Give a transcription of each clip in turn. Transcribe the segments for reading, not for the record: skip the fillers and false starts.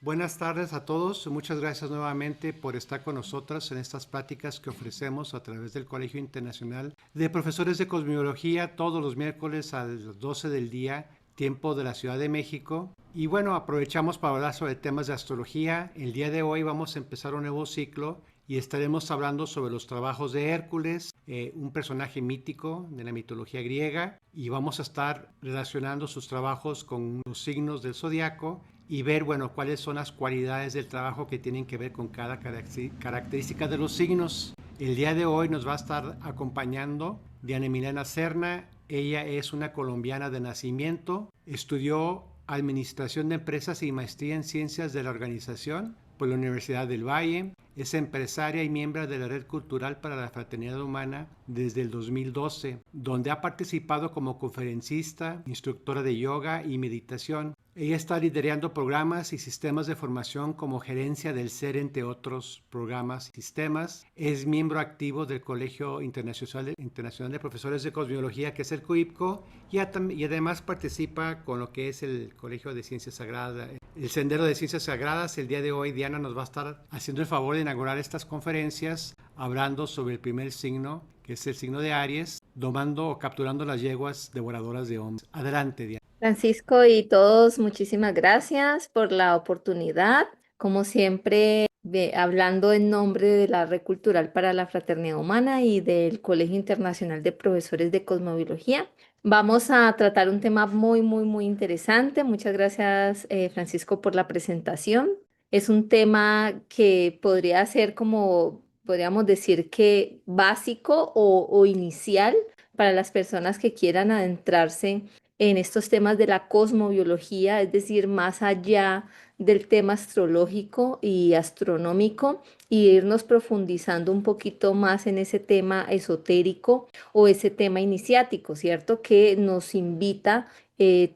Buenas tardes a todos. Muchas gracias nuevamente por estar con nosotros en estas pláticas que ofrecemos a través del Colegio Internacional de Profesores de Cosmología todos los miércoles a las 12 del día, tiempo de la Ciudad de México. Y bueno, aprovechamos para hablar sobre temas de astrología. El día de hoy vamos a empezar un nuevo ciclo y estaremos hablando sobre los trabajos de Hércules, un personaje mítico de la mitología griega, y vamos a estar relacionando sus trabajos con los signos del zodiaco y ver, bueno, cuáles son las cualidades del trabajo que tienen que ver con cada característica de los signos. El día de hoy nos va a estar acompañando Diana Milena Serna. Ella es una colombiana de nacimiento, estudió Administración de Empresas y Maestría en Ciencias de la Organización por la Universidad del Valle. Es empresaria y miembro de la Red Cultural para la Fraternidad Humana desde el 2012, donde ha participado como conferencista, instructora de yoga y meditación. Ella está liderando programas y sistemas de formación como Gerencia del Ser, entre otros programas y sistemas. Es miembro activo del Colegio Internacional de Profesores de Cosmología, que es el COIPCO, y además participa con lo que es el Colegio de Ciencias Sagradas, el Sendero de Ciencias Sagradas. El día de hoy Diana nos va a estar haciendo el favor de inaugurar estas conferencias hablando sobre el primer signo, que es el signo de Aries, domando o capturando las yeguas devoradoras de hombres. Adelante, Diana. Francisco y todos, muchísimas gracias por la oportunidad. Como siempre, hablando en nombre de la Red Cultural para la Fraternidad Humana y del Colegio Internacional de Profesores de Cosmobiología, vamos a tratar un tema muy interesante. Muchas gracias, Francisco, por la presentación. Es un tema que podría ser como, podríamos decir que básico o inicial para las personas que quieran adentrarse en estos temas de la cosmobiología, es decir, más allá del tema astrológico y astronómico, y irnos profundizando un poquito más en ese tema esotérico o ese tema iniciático, ¿cierto? Que nos invita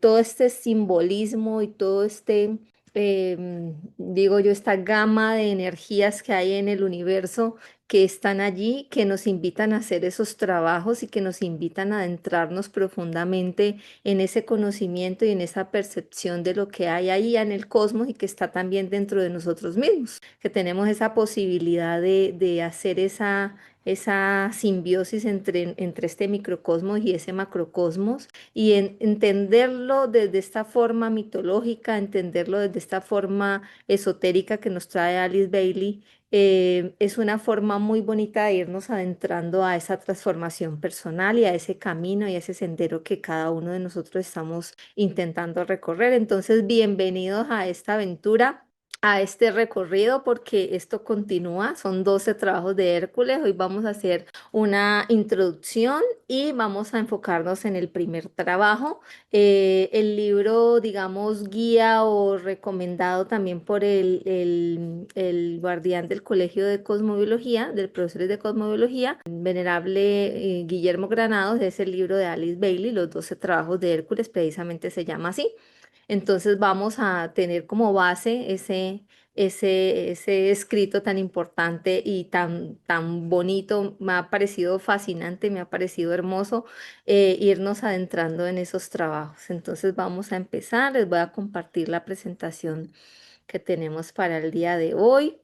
todo este simbolismo y todo este, digo yo, esta gama de energías que hay en el universo que están allí, que nos invitan a hacer esos trabajos y que nos invitan a adentrarnos profundamente en ese conocimiento y en esa percepción de lo que hay ahí en el cosmos y que está también dentro de nosotros mismos, que tenemos esa posibilidad de hacer esa simbiosis entre este microcosmos y ese macrocosmos y entenderlo desde esta forma mitológica, entenderlo desde esta forma esotérica que nos trae Alice Bailey. Es una forma muy bonita de irnos adentrando a esa transformación personal y a ese camino y a ese sendero que cada uno de nosotros estamos intentando recorrer. Entonces, bienvenidos a esta aventura, a este recorrido, porque esto continúa. Son 12 trabajos de Hércules. Hoy vamos a hacer una introducción y vamos a enfocarnos en el primer trabajo. El libro, digamos, guía o recomendado también por el guardián del Colegio de Cosmobiología, del profesores de Cosmobiología, el venerable Guillermo Granados, es el libro de Alice Bailey, Los 12 trabajos de Hércules, precisamente se llama así. Entonces vamos a tener como base ese escrito tan importante y tan bonito. Me ha parecido fascinante, me ha parecido hermoso irnos adentrando en esos trabajos. Entonces vamos a empezar. Les voy a compartir la presentación que tenemos para el día de hoy.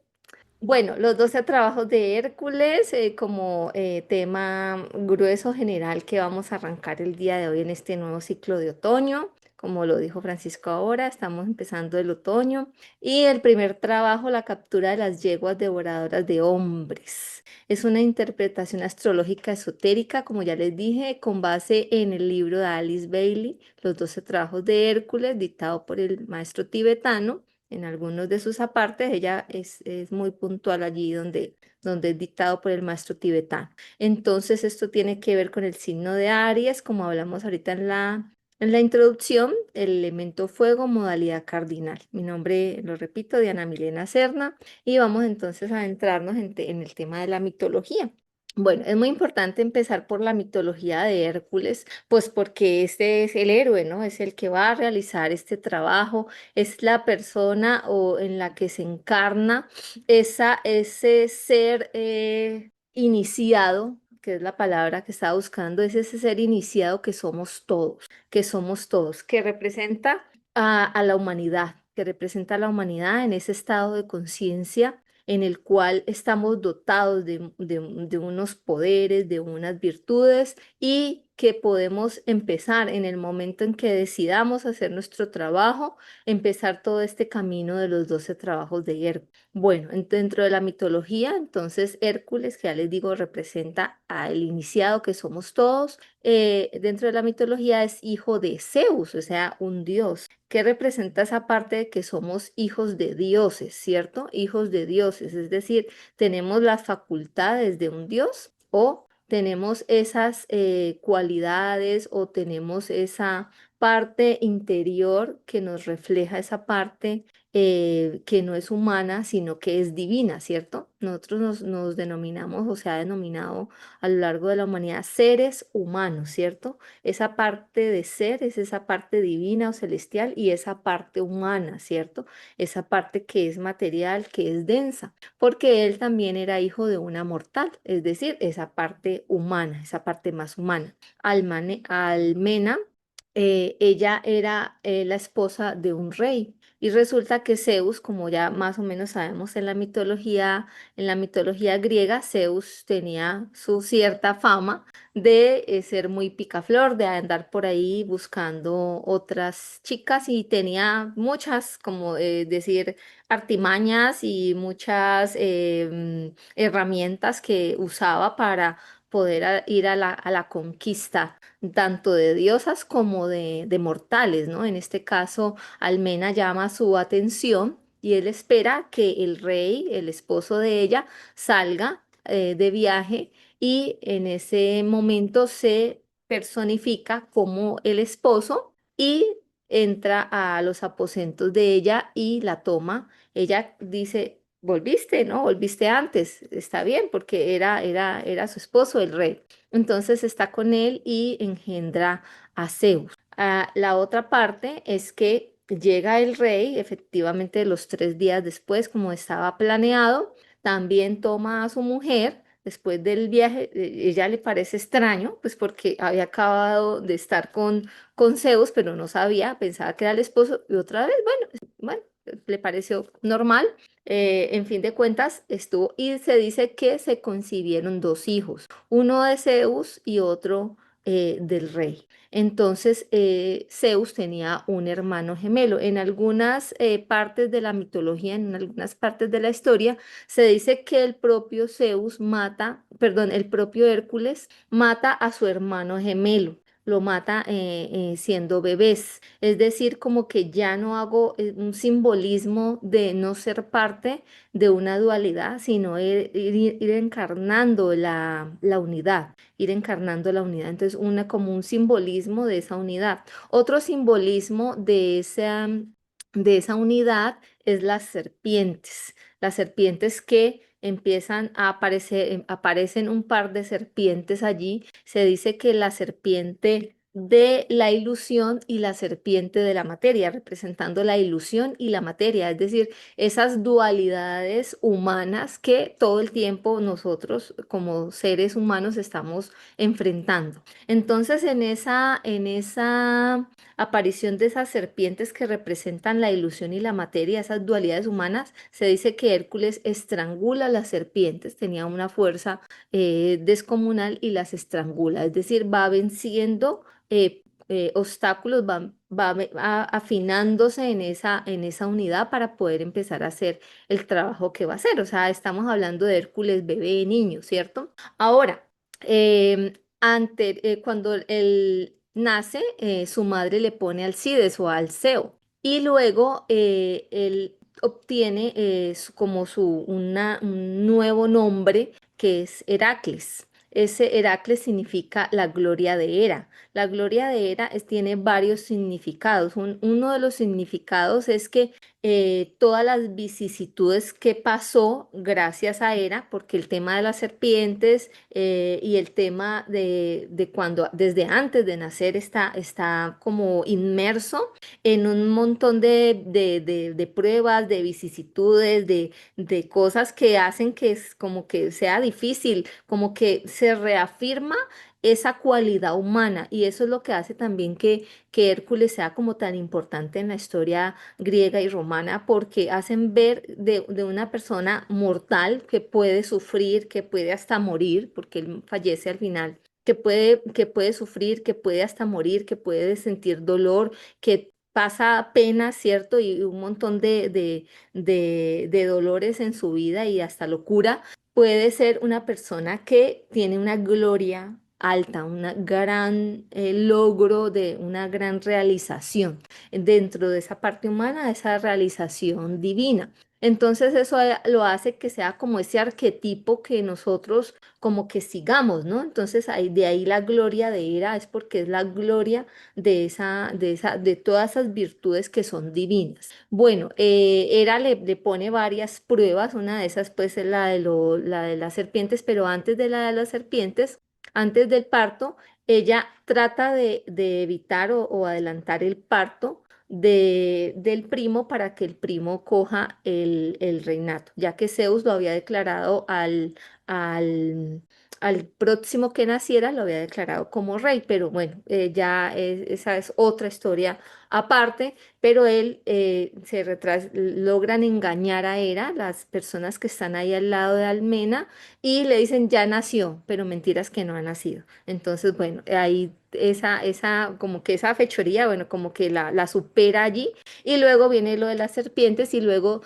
Bueno, los 12 trabajos de Hércules como tema grueso general que vamos a arrancar el día de hoy en este nuevo ciclo de otoño. Como lo dijo Francisco ahora, estamos empezando el otoño. Y el primer trabajo, la captura de las yeguas devoradoras de hombres. Es una interpretación astrológica esotérica, como ya les dije, con base en el libro de Alice Bailey, Los 12 trabajos de Hércules, dictado por el maestro tibetano. En algunos de sus apartes, ella es muy puntual allí donde es dictado por el maestro tibetano. Entonces, esto tiene que ver con el signo de Aries, como hablamos ahorita en la introducción, el elemento fuego, modalidad cardinal. Mi nombre, lo repito, Diana Milena Serna, y vamos entonces a adentrarnos en el tema de la mitología. Bueno, es muy importante empezar por la mitología de Hércules, pues porque este es el héroe, ¿no? Es el que va a realizar este trabajo, es la persona o en la que se encarna ese ser iniciado, que es la palabra que estaba buscando, es ese ser iniciado que somos todos, que representa a la humanidad. que representa a la humanidad en ese estado de conciencia en el cual estamos dotados de unos poderes, de unas virtudes y que podemos empezar en el momento en que decidamos hacer nuestro trabajo, empezar todo este camino de los 12 trabajos de Hércules. Bueno, dentro de la mitología, entonces Hércules, que ya les digo, representa al iniciado que somos todos, dentro de la mitología es hijo de Zeus, o sea, un dios. ¿Qué representa esa parte de que somos hijos de dioses, cierto? Hijos de dioses, es decir, tenemos las facultades de un dios o tenemos esas cualidades o tenemos esa parte interior que nos refleja esa parte que no es humana, sino que es divina, ¿cierto? Nosotros nos denominamos o se ha denominado a lo largo de la humanidad seres humanos, ¿cierto? Esa parte de ser es esa parte divina o celestial y esa parte humana, ¿cierto? Esa parte que es material, que es densa, porque él también era hijo de una mortal, es decir, esa parte humana, esa parte más humana. Almena, ella era la esposa de un rey. Y resulta que Zeus, como ya más o menos sabemos en la mitología griega, Zeus tenía su cierta fama de ser muy picaflor, de andar por ahí buscando otras chicas y tenía muchas, como decir, artimañas y muchas herramientas que usaba para poder ir a la conquista, tanto de diosas como de mortales, ¿no? En este caso, Almena llama su atención y él espera que el rey, el esposo de ella, salga de viaje y en ese momento se personifica como el esposo y entra a los aposentos de ella y la toma. Ella dice, volviste, ¿no? Volviste antes, está bien, porque era su esposo, el rey. Entonces está con él y engendra a Zeus. La otra parte es que llega el rey, efectivamente los 3 días después, como estaba planeado, también toma a su mujer. Después del viaje, ella le parece extraño, pues porque había acabado de estar con Zeus, pero no sabía, pensaba que era el esposo, y otra vez, bueno, le pareció normal. En fin de cuentas, estuvo, y se dice que se concibieron 2 hijos, uno de Zeus y otro del rey. Entonces, Zeus tenía un hermano gemelo. En algunas partes de la mitología, en algunas partes de la historia, se dice que el propio Zeus mata, perdón, el propio Hércules mata a su hermano gemelo. Lo mata siendo bebés. Es decir, como que ya no hago un simbolismo de no ser parte de una dualidad, sino ir encarnando la unidad, ir encarnando la unidad. Entonces, una como un simbolismo de esa unidad. Otro simbolismo de esa unidad es las serpientes. Las serpientes que empiezan a aparecer, aparecen un par de serpientes allí. Se dice que la serpiente de la ilusión y la serpiente de la materia, representando la ilusión y la materia, es decir, esas dualidades humanas que todo el tiempo nosotros como seres humanos estamos enfrentando. Entonces, en esa aparición de esas serpientes que representan la ilusión y la materia, esas dualidades humanas, se dice que Hércules estrangula a las serpientes, tenía una fuerza descomunal y las estrangula, es decir, va venciendo obstáculos, afinándose en esa unidad para poder empezar a hacer el trabajo que va a hacer. O sea, estamos hablando de Hércules bebé, niño, ¿cierto? Ahora, cuando él nace, su madre le pone Alcides o Alceo y luego él obtiene como un nuevo nombre que es Heracles. Ese Heracles significa la gloria de Hera. La gloria de Hera tiene varios significados. Uno de los significados es que todas las vicisitudes que pasó gracias a Hera, porque el tema de las serpientes y el tema de cuando desde antes de nacer está como inmerso en un montón de pruebas, de vicisitudes, de cosas que hacen que es como que sea difícil, como que se reafirma esa cualidad humana. Y eso es lo que hace también que Hércules sea como tan importante en la historia griega y romana, porque hacen ver de una persona mortal que puede sufrir, que puede hasta morir, porque él fallece al final, que puede sufrir, que puede hasta morir, que puede sentir dolor, que pasa pena, ¿cierto? Y un montón de dolores en su vida y hasta locura. Puede ser una persona que tiene una gloria alta, un gran logro de una gran realización dentro de esa parte humana, esa realización divina. Entonces eso lo hace que sea como ese arquetipo que nosotros como que sigamos, ¿no? Entonces de ahí la gloria de Hera es porque es la gloria de todas esas virtudes que son divinas. Bueno, Hera le pone varias pruebas, una de esas pues es la de las serpientes, pero antes de la de las serpientes, antes del parto, ella trata de evitar o adelantar el parto del primo para que el primo coja el reinato, ya que Zeus lo había declarado al, al próximo que naciera, lo había declarado como rey, pero bueno, esa es otra historia aparte, pero él logran engañar a Hera, las personas que están ahí al lado de Almena, y le dicen ya nació, pero mentiras que no ha nacido. Entonces, bueno, ahí como que esa fechoría, bueno, como que la supera allí, y luego viene lo de las serpientes, y luego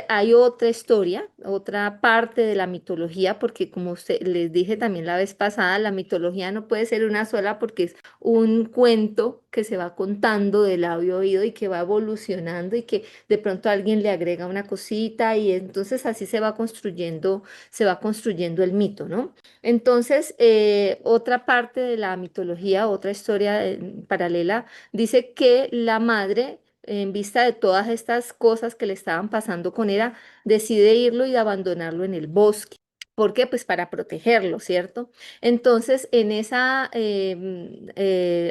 hay otra historia, otra parte de la mitología, porque como les dije también la vez pasada, la mitología no puede ser una sola porque es un cuento que se va contando de labio a oído y que va evolucionando y que de pronto alguien le agrega una cosita y entonces así se va construyendo el mito, ¿no? Entonces, otra parte de la mitología, otra historia paralela, dice que la madre, en vista de todas estas cosas que le estaban pasando con Hera, decide irlo y abandonarlo en el bosque. ¿Por qué? Pues para protegerlo, ¿cierto? Entonces, en esa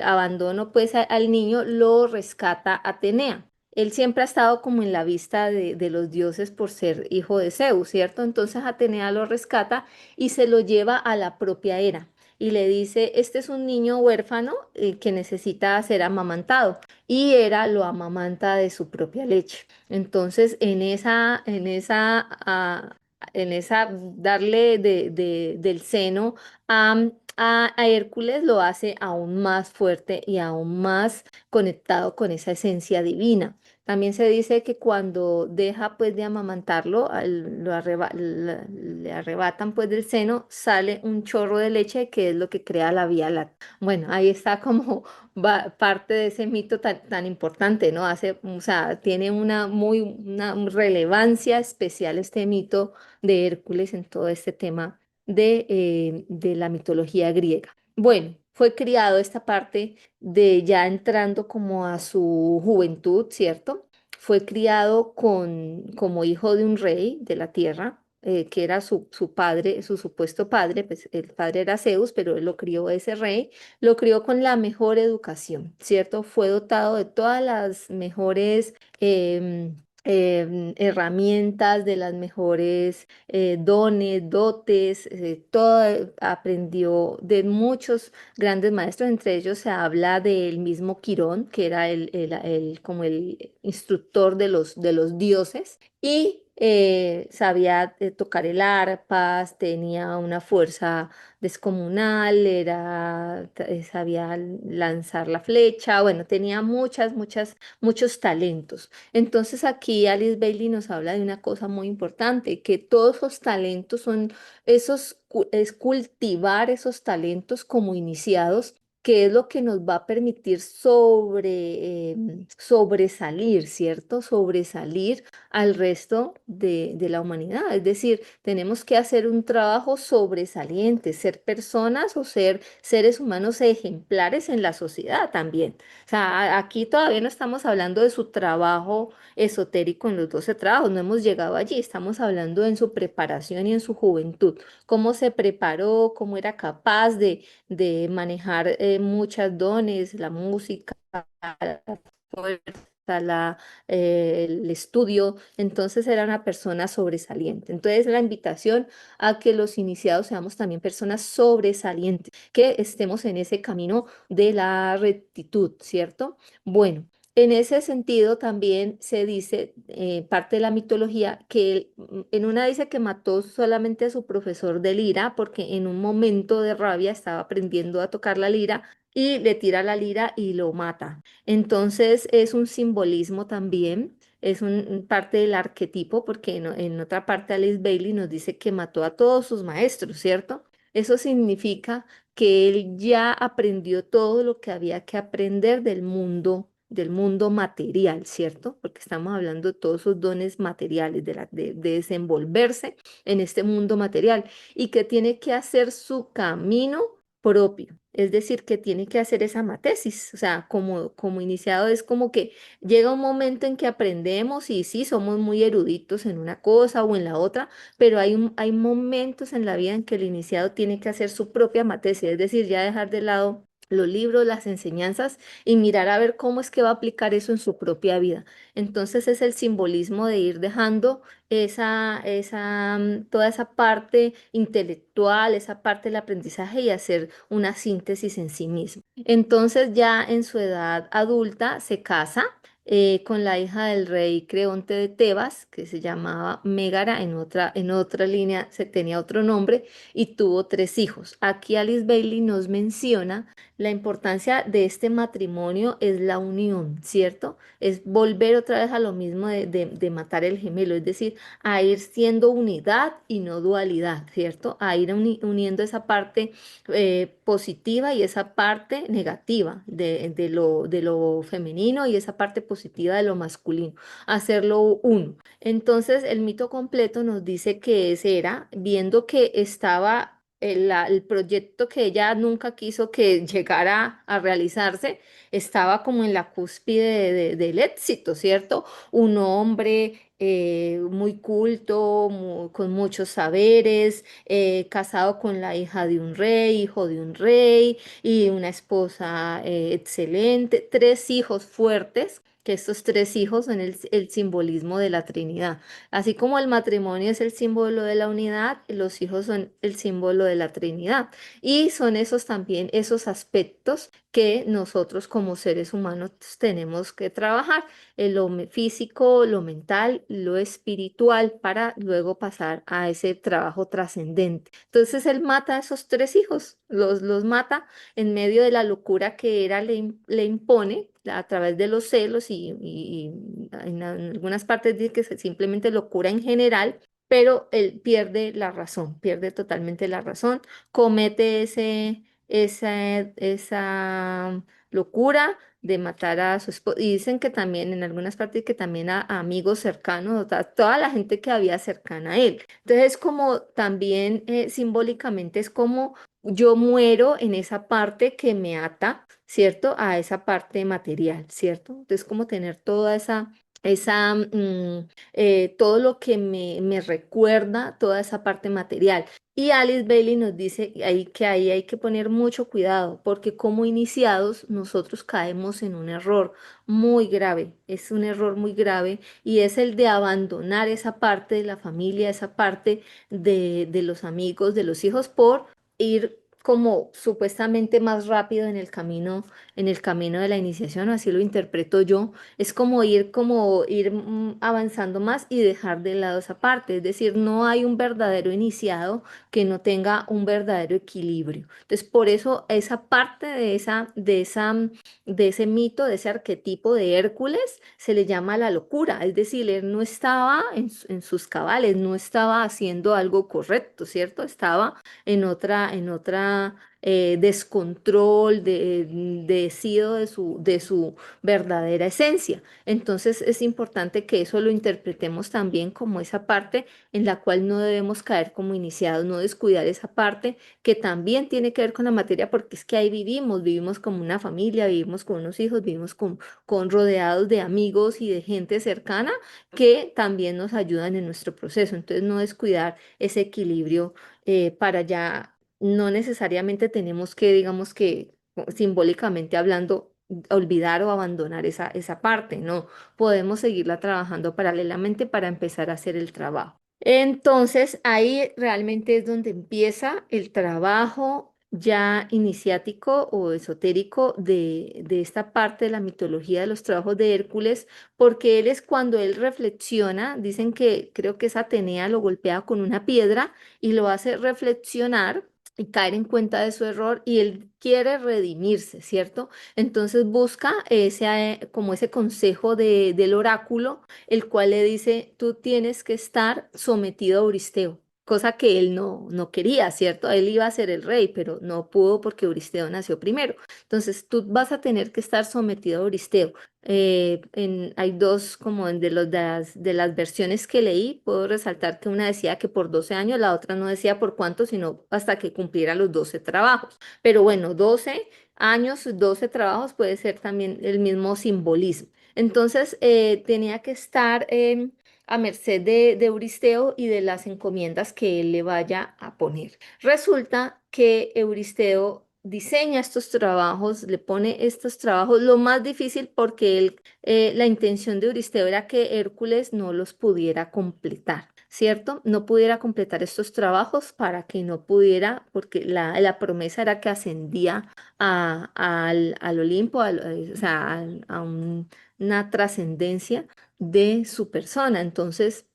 abandono, pues al niño lo rescata Atenea. Él siempre ha estado como en la vista de los dioses por ser hijo de Zeus, ¿cierto? Entonces Atenea lo rescata y se lo lleva a la propia Hera y le dice, este es un niño huérfano que necesita ser amamantado. Y Hera lo amamanta de su propia leche. Entonces, en esa darle del seno a Hércules lo hace aún más fuerte y aún más conectado con esa esencia divina. También se dice que cuando deja pues de amamantarlo, le arrebatan pues del seno, sale un chorro de leche que es lo que crea la Vía Láctea. Bueno, ahí está como parte de ese mito tan importante, ¿no? O sea, tiene una relevancia especial este mito de Hércules en todo este tema de la mitología griega. Bueno, fue criado esta parte de ya entrando como a su juventud, ¿cierto? Fue criado como hijo de un rey de la tierra, que era su padre, su supuesto padre, pues el padre era Zeus, pero él lo crió ese rey, lo crió con la mejor educación, ¿cierto? Fue dotado de todas las mejores herramientas, de las mejores dones, dotes, todo aprendió de muchos grandes maestros, entre ellos se habla del mismo Quirón, que era como el instructor de los dioses, y sabía tocar el arpa, tenía una fuerza descomunal, sabía lanzar la flecha, bueno, tenía muchos talentos. Entonces aquí Alice Bailey nos habla de una cosa muy importante, que todos esos talentos es cultivar esos talentos como iniciados, que es lo que nos va a permitir sobresalir, ¿cierto? Sobresalir al resto de la humanidad. Es decir, tenemos que hacer un trabajo sobresaliente, ser personas o ser seres humanos ejemplares en la sociedad también. O sea, aquí todavía no estamos hablando de su trabajo esotérico en los 12 trabajos, no hemos llegado allí, estamos hablando en su preparación y en su juventud, cómo se preparó, cómo era capaz de manejar muchas dones, la música, la fuerza, el estudio, entonces era una persona sobresaliente. Entonces la invitación a que los iniciados seamos también personas sobresalientes, que estemos en ese camino de la rectitud, ¿cierto? Bueno. En ese sentido también se dice, parte de la mitología, que en una dice que mató solamente a su profesor de lira porque en un momento de rabia estaba aprendiendo a tocar la lira y le tira la lira y lo mata. Entonces es un simbolismo también, es parte del arquetipo porque en otra parte Alice Bailey nos dice que mató a todos sus maestros, ¿cierto? Eso significa que él ya aprendió todo lo que había que aprender del mundo material, ¿cierto? Porque estamos hablando de todos esos dones materiales, de desenvolverse en este mundo material y que tiene que hacer su camino propio. Es decir, que tiene que hacer esa matesis. O sea, como iniciado es como que llega un momento en que aprendemos y sí, somos muy eruditos en una cosa o en la otra, pero hay momentos en la vida en que el iniciado tiene que hacer su propia materia, es decir, ya dejar de lado los libros, las enseñanzas y mirar a ver cómo es que va a aplicar eso en su propia vida. Entonces es el simbolismo de ir dejando toda esa parte intelectual, esa parte del aprendizaje y hacer una síntesis en sí mismo. Entonces ya en su edad adulta se casa con la hija del rey Creonte de Tebas, que se llamaba Mégara, en otra línea se tenía otro nombre, y tuvo tres hijos. Aquí Alice Bailey nos menciona la importancia de este matrimonio es la unión, ¿cierto? Es volver otra vez a lo mismo de matar el gemelo, es decir, a ir siendo unidad y no dualidad, ¿cierto? A ir uniendo esa parte positiva y esa parte negativa de lo femenino y esa parte positiva de lo masculino, hacerlo uno. Entonces, el mito completo nos dice que ese era, viendo que estaba el proyecto que ella nunca quiso que llegara a realizarse, estaba como en la cúspide del éxito, ¿cierto? Un hombre muy culto, con muchos saberes, casado con la hija de un rey, hijo de un rey y una esposa excelente, tres hijos fuertes, que estos tres hijos son el simbolismo de la Trinidad. Así como el matrimonio es el símbolo de la unidad, los hijos son el símbolo de la Trinidad. Y son esos también, esos aspectos que nosotros como seres humanos tenemos que trabajar, físico, lo mental, lo espiritual, para luego pasar a ese trabajo trascendente. Entonces él mata a esos tres hijos, los mata en medio de la locura que era, le impone a través de los celos y en algunas partes dice que es simplemente locura en general, pero él pierde la razón, pierde totalmente la razón, comete esa locura de matar a su esposo. Y dicen que también, en algunas partes, que también a amigos cercanos, a toda la gente que había cercana a él. Entonces, como también simbólicamente es como yo muero en esa parte que me ata, ¿cierto? A esa parte material, ¿cierto? Entonces, como tener toda todo lo que me recuerda, toda esa parte material. Y Alice Bailey nos dice ahí hay que poner mucho cuidado, porque como iniciados nosotros caemos en un error muy grave, es un error muy grave, y es el de abandonar esa parte de la familia, esa parte de los amigos, de los hijos, por ir como supuestamente más rápido en el camino de la iniciación, así lo interpreto yo. Es como ir avanzando más y dejar de lado esa parte. Es decir, no hay un verdadero iniciado que no tenga un verdadero equilibrio. Entonces, por eso esa parte de ese mito, de ese arquetipo de Hércules, se le llama la locura. Es decir, él no estaba en sus cabales, no estaba haciendo algo correcto, ¿cierto? Estaba en otra descontrol, decido de su verdadera esencia. Entonces es importante que eso lo interpretemos también como esa parte en la cual no debemos caer como iniciados, no descuidar esa parte que también tiene que ver con la materia, porque es que ahí vivimos como una familia, vivimos con unos hijos, vivimos con rodeados de amigos y de gente cercana que también nos ayudan en nuestro proceso. Entonces no descuidar ese equilibrio para ya, no necesariamente tenemos que, digamos que simbólicamente hablando, olvidar o abandonar esa parte, no, podemos seguirla trabajando paralelamente para empezar a hacer el trabajo. Entonces, ahí realmente es donde empieza el trabajo ya iniciático o esotérico de esta parte de la mitología de los trabajos de Hércules, porque él es cuando él reflexiona, dicen que creo que es Atenea lo golpea con una piedra y lo hace reflexionar y caer en cuenta de su error y él quiere redimirse, ¿cierto? Entonces busca como ese consejo del oráculo, el cual le dice, tú tienes que estar sometido a Euristeo, cosa que él no quería, ¿cierto? Él iba a ser el rey, pero no pudo porque Euristeo nació primero. Entonces tú vas a tener que estar sometido a Euristeo. Hay dos como de las versiones que leí, puedo resaltar que una decía que por 12 años, la otra no decía por cuánto, sino hasta que cumpliera los 12 trabajos. Pero bueno, 12 años, 12 trabajos puede ser también el mismo simbolismo. Entonces tenía que estar a merced de Euristeo y de las encomiendas que él le vaya a poner. Resulta que Euristeo diseña estos trabajos, le pone estos trabajos, lo más difícil porque la intención de Euristeo era que Hércules no los pudiera completar, ¿cierto? No pudiera completar estos trabajos para que no pudiera, porque la promesa era que ascendía al Olimpo, o sea, una trascendencia de su persona. Entonces,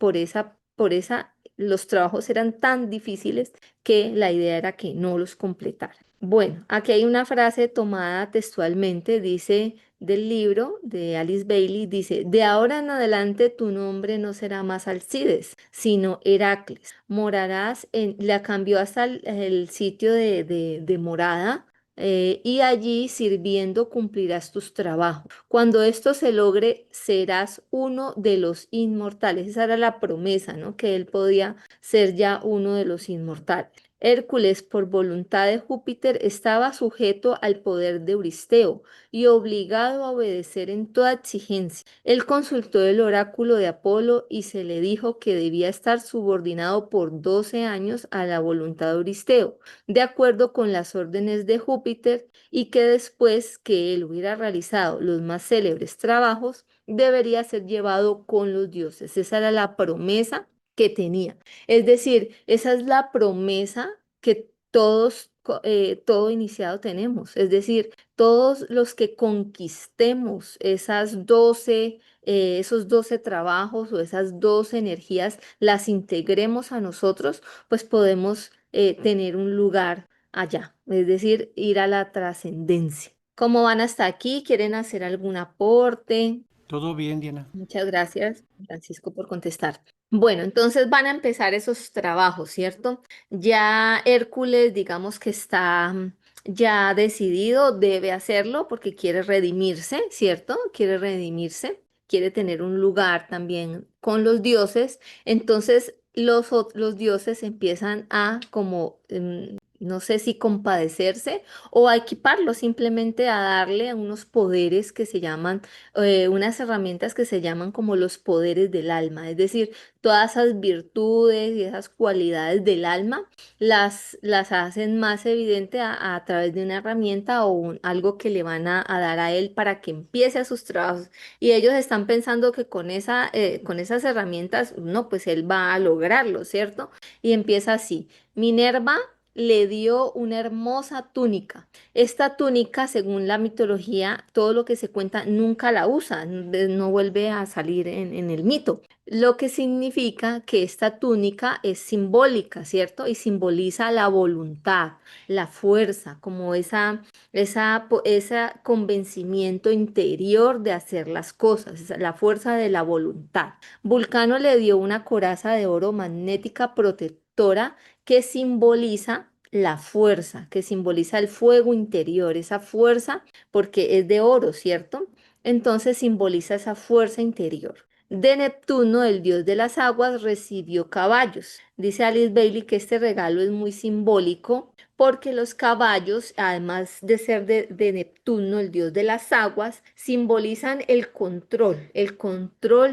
los trabajos eran tan difíciles que la idea era que no los completara. Bueno, aquí hay una frase tomada textualmente, dice del libro de Alice Bailey, dice, de ahora en adelante tu nombre no será más Alcides, sino Heracles. La cambió hasta el sitio de morada. Y allí sirviendo cumplirás tus trabajos. Cuando esto se logre, serás uno de los inmortales. Esa era la promesa, ¿no? Que él podía ser ya uno de los inmortales. Hércules, por voluntad de Júpiter, estaba sujeto al poder de Euristeo y obligado a obedecer en toda exigencia. Él consultó el oráculo de Apolo y se le dijo que debía estar subordinado por 12 años a la voluntad de Euristeo, de acuerdo con las órdenes de Júpiter, y que después que él hubiera realizado los más célebres trabajos, debería ser llevado con los dioses. Esa era la promesa que tenía. Es decir, esa es la promesa que todos, todo iniciado tenemos. Es decir, todos los que conquistemos esos 12 trabajos o esas 12 energías, las integremos a nosotros, pues podemos tener un lugar allá, es decir, ir a la trascendencia. ¿Cómo van hasta aquí? ¿Quieren hacer algún aporte? Todo bien, Diana. Muchas gracias, Francisco, por contestar. Bueno, entonces van a empezar esos trabajos, ¿cierto? Ya Hércules, digamos que está ya decidido, debe hacerlo porque quiere redimirse, ¿cierto? Quiere redimirse, quiere tener un lugar también con los dioses. Entonces los dioses empiezan a como, no sé si compadecerse o a equiparlo, simplemente a darle unos poderes que se llaman unas herramientas que se llaman como los poderes del alma, es decir, todas esas virtudes y esas cualidades del alma las hacen más evidente a través de una herramienta o algo que le van a dar a él para que empiece a sus trabajos. Y ellos están pensando que con esas herramientas, no, pues él va a lograrlo, ¿cierto? Y empieza así. Minerva le dio una hermosa túnica. Esta túnica, según la mitología, todo lo que se cuenta nunca la usa, no vuelve a salir en el mito, lo que significa que esta túnica es simbólica, ¿cierto? Y simboliza la voluntad, la fuerza, como ese convencimiento interior de hacer las cosas, la fuerza de la voluntad. Vulcano le dio una coraza de oro magnética protectora que simboliza la fuerza, que simboliza el fuego interior, esa fuerza, porque es de oro, ¿cierto? Entonces simboliza esa fuerza interior. De Neptuno, el dios de las aguas, recibió caballos. Dice Alice Bailey que este regalo es muy simbólico porque los caballos, además de ser de Neptuno, el dios de las aguas, simbolizan el control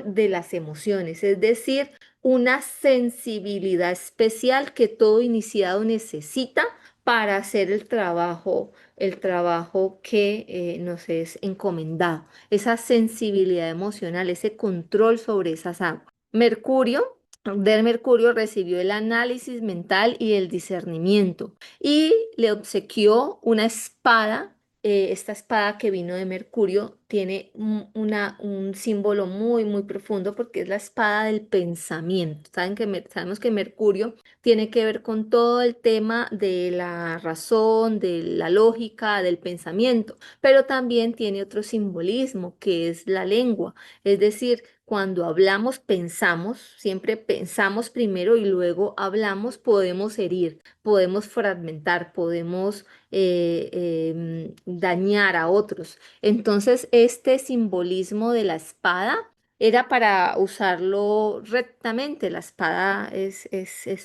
de las emociones, es decir, una sensibilidad especial que todo iniciado necesita para hacer el trabajo que nos es encomendado, esa sensibilidad emocional, ese control sobre esas aguas. Mercurio recibió el análisis mental y el discernimiento y le obsequió una espada. Esta espada que vino de Mercurio tiene un símbolo muy, muy profundo porque es la espada del pensamiento. Sabemos que Mercurio tiene que ver con todo el tema de la razón, de la lógica, del pensamiento, pero también tiene otro simbolismo que es la lengua. Es decir, cuando hablamos, pensamos, siempre pensamos primero y luego hablamos, podemos herir, podemos fragmentar, podemos dañar a otros. Entonces, este simbolismo de la espada era para usarlo rectamente. La espada es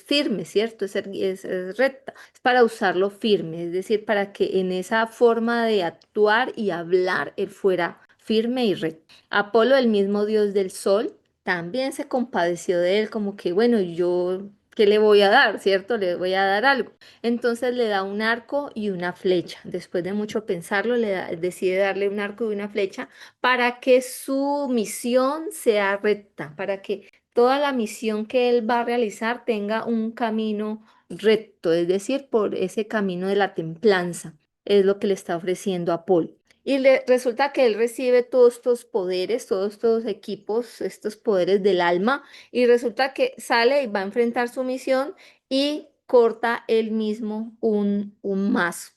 firme, ¿cierto? Es recta. Es para usarlo firme, es decir, para que en esa forma de actuar y hablar él fuera firme y recto. Apolo, el mismo dios del sol, también se compadeció de él, como que, bueno, yo, ¿qué le voy a dar? ¿Cierto? Le voy a dar algo. Entonces le da un arco y una flecha. Después de mucho pensarlo, decide darle un arco y una flecha para que su misión sea recta, para que toda la misión que él va a realizar tenga un camino recto, es decir, por ese camino de la templanza. Es lo que le está ofreciendo Apolo. Y resulta que él recibe todos estos poderes, todos estos equipos, estos poderes del alma, y resulta que sale y va a enfrentar su misión y corta él mismo un mazo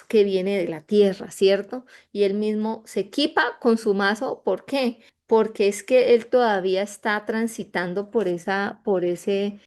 que viene de la tierra, ¿cierto? Y él mismo se equipa con su mazo. ¿Por qué? Porque es que él todavía está transitando por ese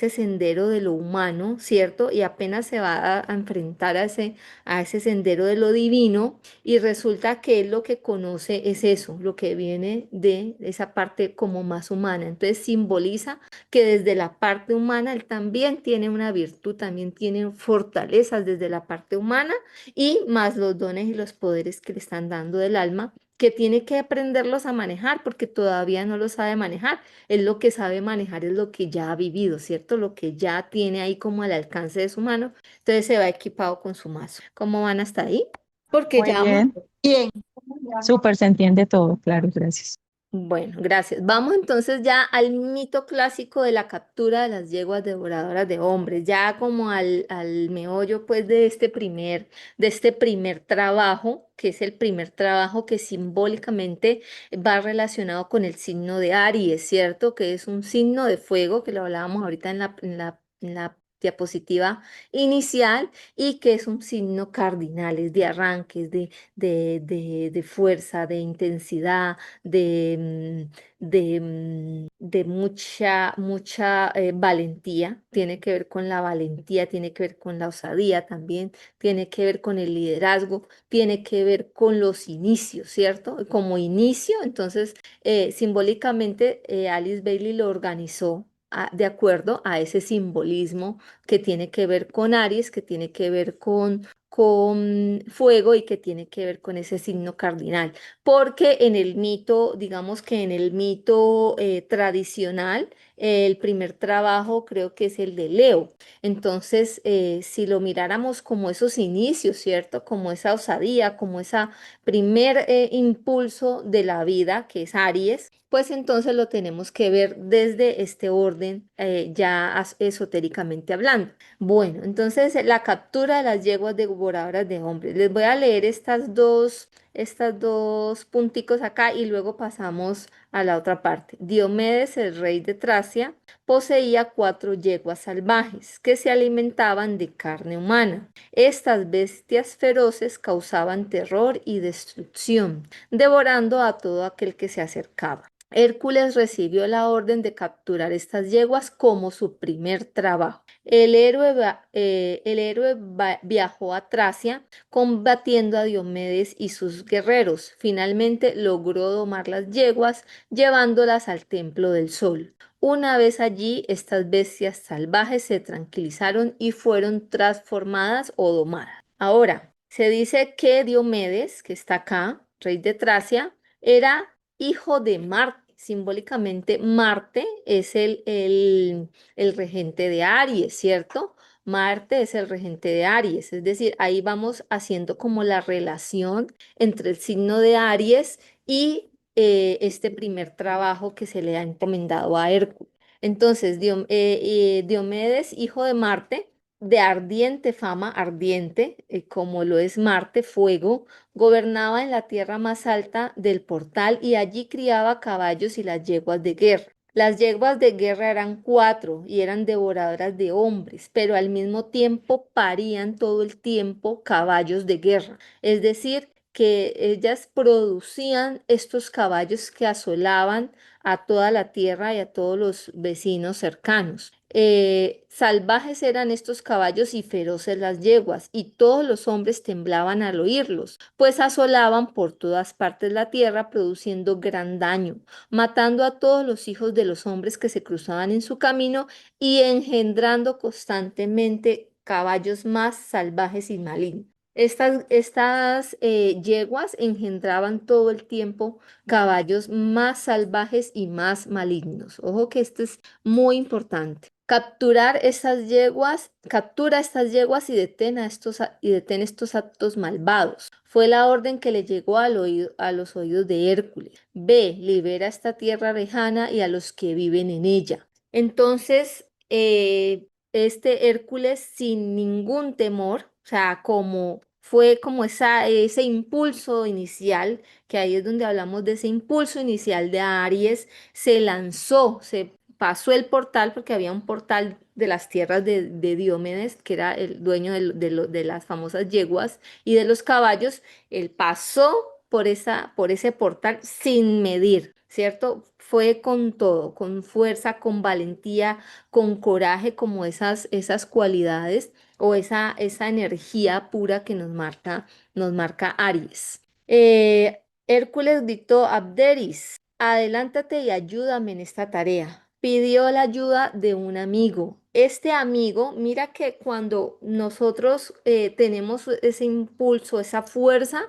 sendero de lo humano, ¿cierto? Y apenas se va a enfrentar a ese sendero de lo divino y resulta que él lo que conoce es eso, lo que viene de esa parte como más humana. Entonces simboliza que desde la parte humana él también tiene una virtud, también tiene fortalezas desde la parte humana y más los dones y los poderes que le están dando del alma, que tiene que aprenderlos a manejar porque todavía no lo sabe manejar. Él lo que sabe manejar es lo que ya ha vivido, ¿cierto? Lo que ya tiene ahí como al alcance de su mano. Entonces se va equipado con su mazo. ¿Cómo van hasta ahí? Porque Muy ya vamos. bien. Bien, Súper se entiende todo, claro, gracias. Bueno, gracias. Vamos entonces ya al mito clásico de la captura de las yeguas devoradoras de hombres, ya como al meollo pues de este primer trabajo, que es el primer trabajo que simbólicamente va relacionado con el signo de Aries, ¿cierto? Que es un signo de fuego, que lo hablábamos ahorita en la diapositiva inicial, y que es un signo cardinal, es de arranques, de fuerza, de intensidad de mucha valentía, tiene que ver con la valentía, tiene que ver con la osadía también, tiene que ver con el liderazgo, tiene que ver con los inicios, ¿cierto? Como inicio, entonces simbólicamente Alice Bailey lo organizó. De acuerdo a ese simbolismo que tiene que ver con Aries, que tiene que ver con fuego y que tiene que ver con ese signo cardinal porque en el mito, digamos que en el mito tradicional, el primer trabajo creo que es el de Leo. Entonces, si lo miráramos como esos inicios, ¿cierto? Como esa osadía, como ese primer impulso de la vida, que es Aries, pues entonces lo tenemos que ver desde este orden, esotéricamente hablando. Bueno, entonces la captura de las yeguas devoradoras de hombres. Les voy a leer estas dos punticos acá y luego pasamos a la otra parte. Diomedes, el rey de Tracia, poseía 4 yeguas salvajes que se alimentaban de carne humana. Estas bestias feroces causaban terror y destrucción, devorando a todo aquel que se acercaba. Hércules recibió la orden de capturar estas yeguas como su primer trabajo. El héroe viajó a Tracia combatiendo a Diomedes y sus guerreros. Finalmente logró domar las yeguas, llevándolas al Templo del Sol. Una vez allí, estas bestias salvajes se tranquilizaron y fueron transformadas o domadas. Ahora, se dice que Diomedes, que está acá, rey de Tracia, era hijo de Marte. simbólicamente Marte es el regente de Aries, ¿cierto? Marte es el regente de Aries, es decir, ahí vamos haciendo como la relación entre el signo de Aries y este primer trabajo que se le ha encomendado a Hércules. Entonces, Diomedes, hijo de Marte, de ardiente fama, ardiente, como lo es Marte, fuego, gobernaba en la tierra más alta del portal y allí criaba caballos y las yeguas de guerra. Las yeguas de guerra eran cuatro y eran devoradoras de hombres, pero al mismo tiempo parían todo el tiempo caballos de guerra. Es decir, que ellas producían estos caballos que asolaban a toda la tierra y a todos los vecinos cercanos. Salvajes eran estos caballos y feroces las yeguas, y todos los hombres temblaban al oírlos, pues asolaban por todas partes la tierra, produciendo gran daño, matando a todos los hijos de los hombres que se cruzaban en su camino y engendrando constantemente caballos más salvajes y malignos. Estas yeguas engendraban todo el tiempo caballos más salvajes y más malignos. Ojo que esto es muy importante. Captura estas yeguas y detén estos actos malvados. Fue la orden que le llegó a los oídos de Hércules. Ve, libera esta tierra lejana y a los que viven en ella. Entonces, este Hércules sin ningún temor, o sea, como fue como ese impulso inicial, que ahí es donde hablamos de ese impulso inicial de Aries, se lanzó, se pasó el portal, porque había un portal de las tierras de Diomedes, que era el dueño de las famosas yeguas y de los caballos. Él pasó por ese portal sin medir, ¿cierto? Fue con todo, con fuerza, con valentía, con coraje, como esas cualidades o esa energía pura que nos marca Aries. Hércules gritó: Abderis, adelántate y ayúdame en esta tarea. Pidió la ayuda de un amigo. Este amigo, mira que cuando nosotros tenemos ese impulso, esa fuerza,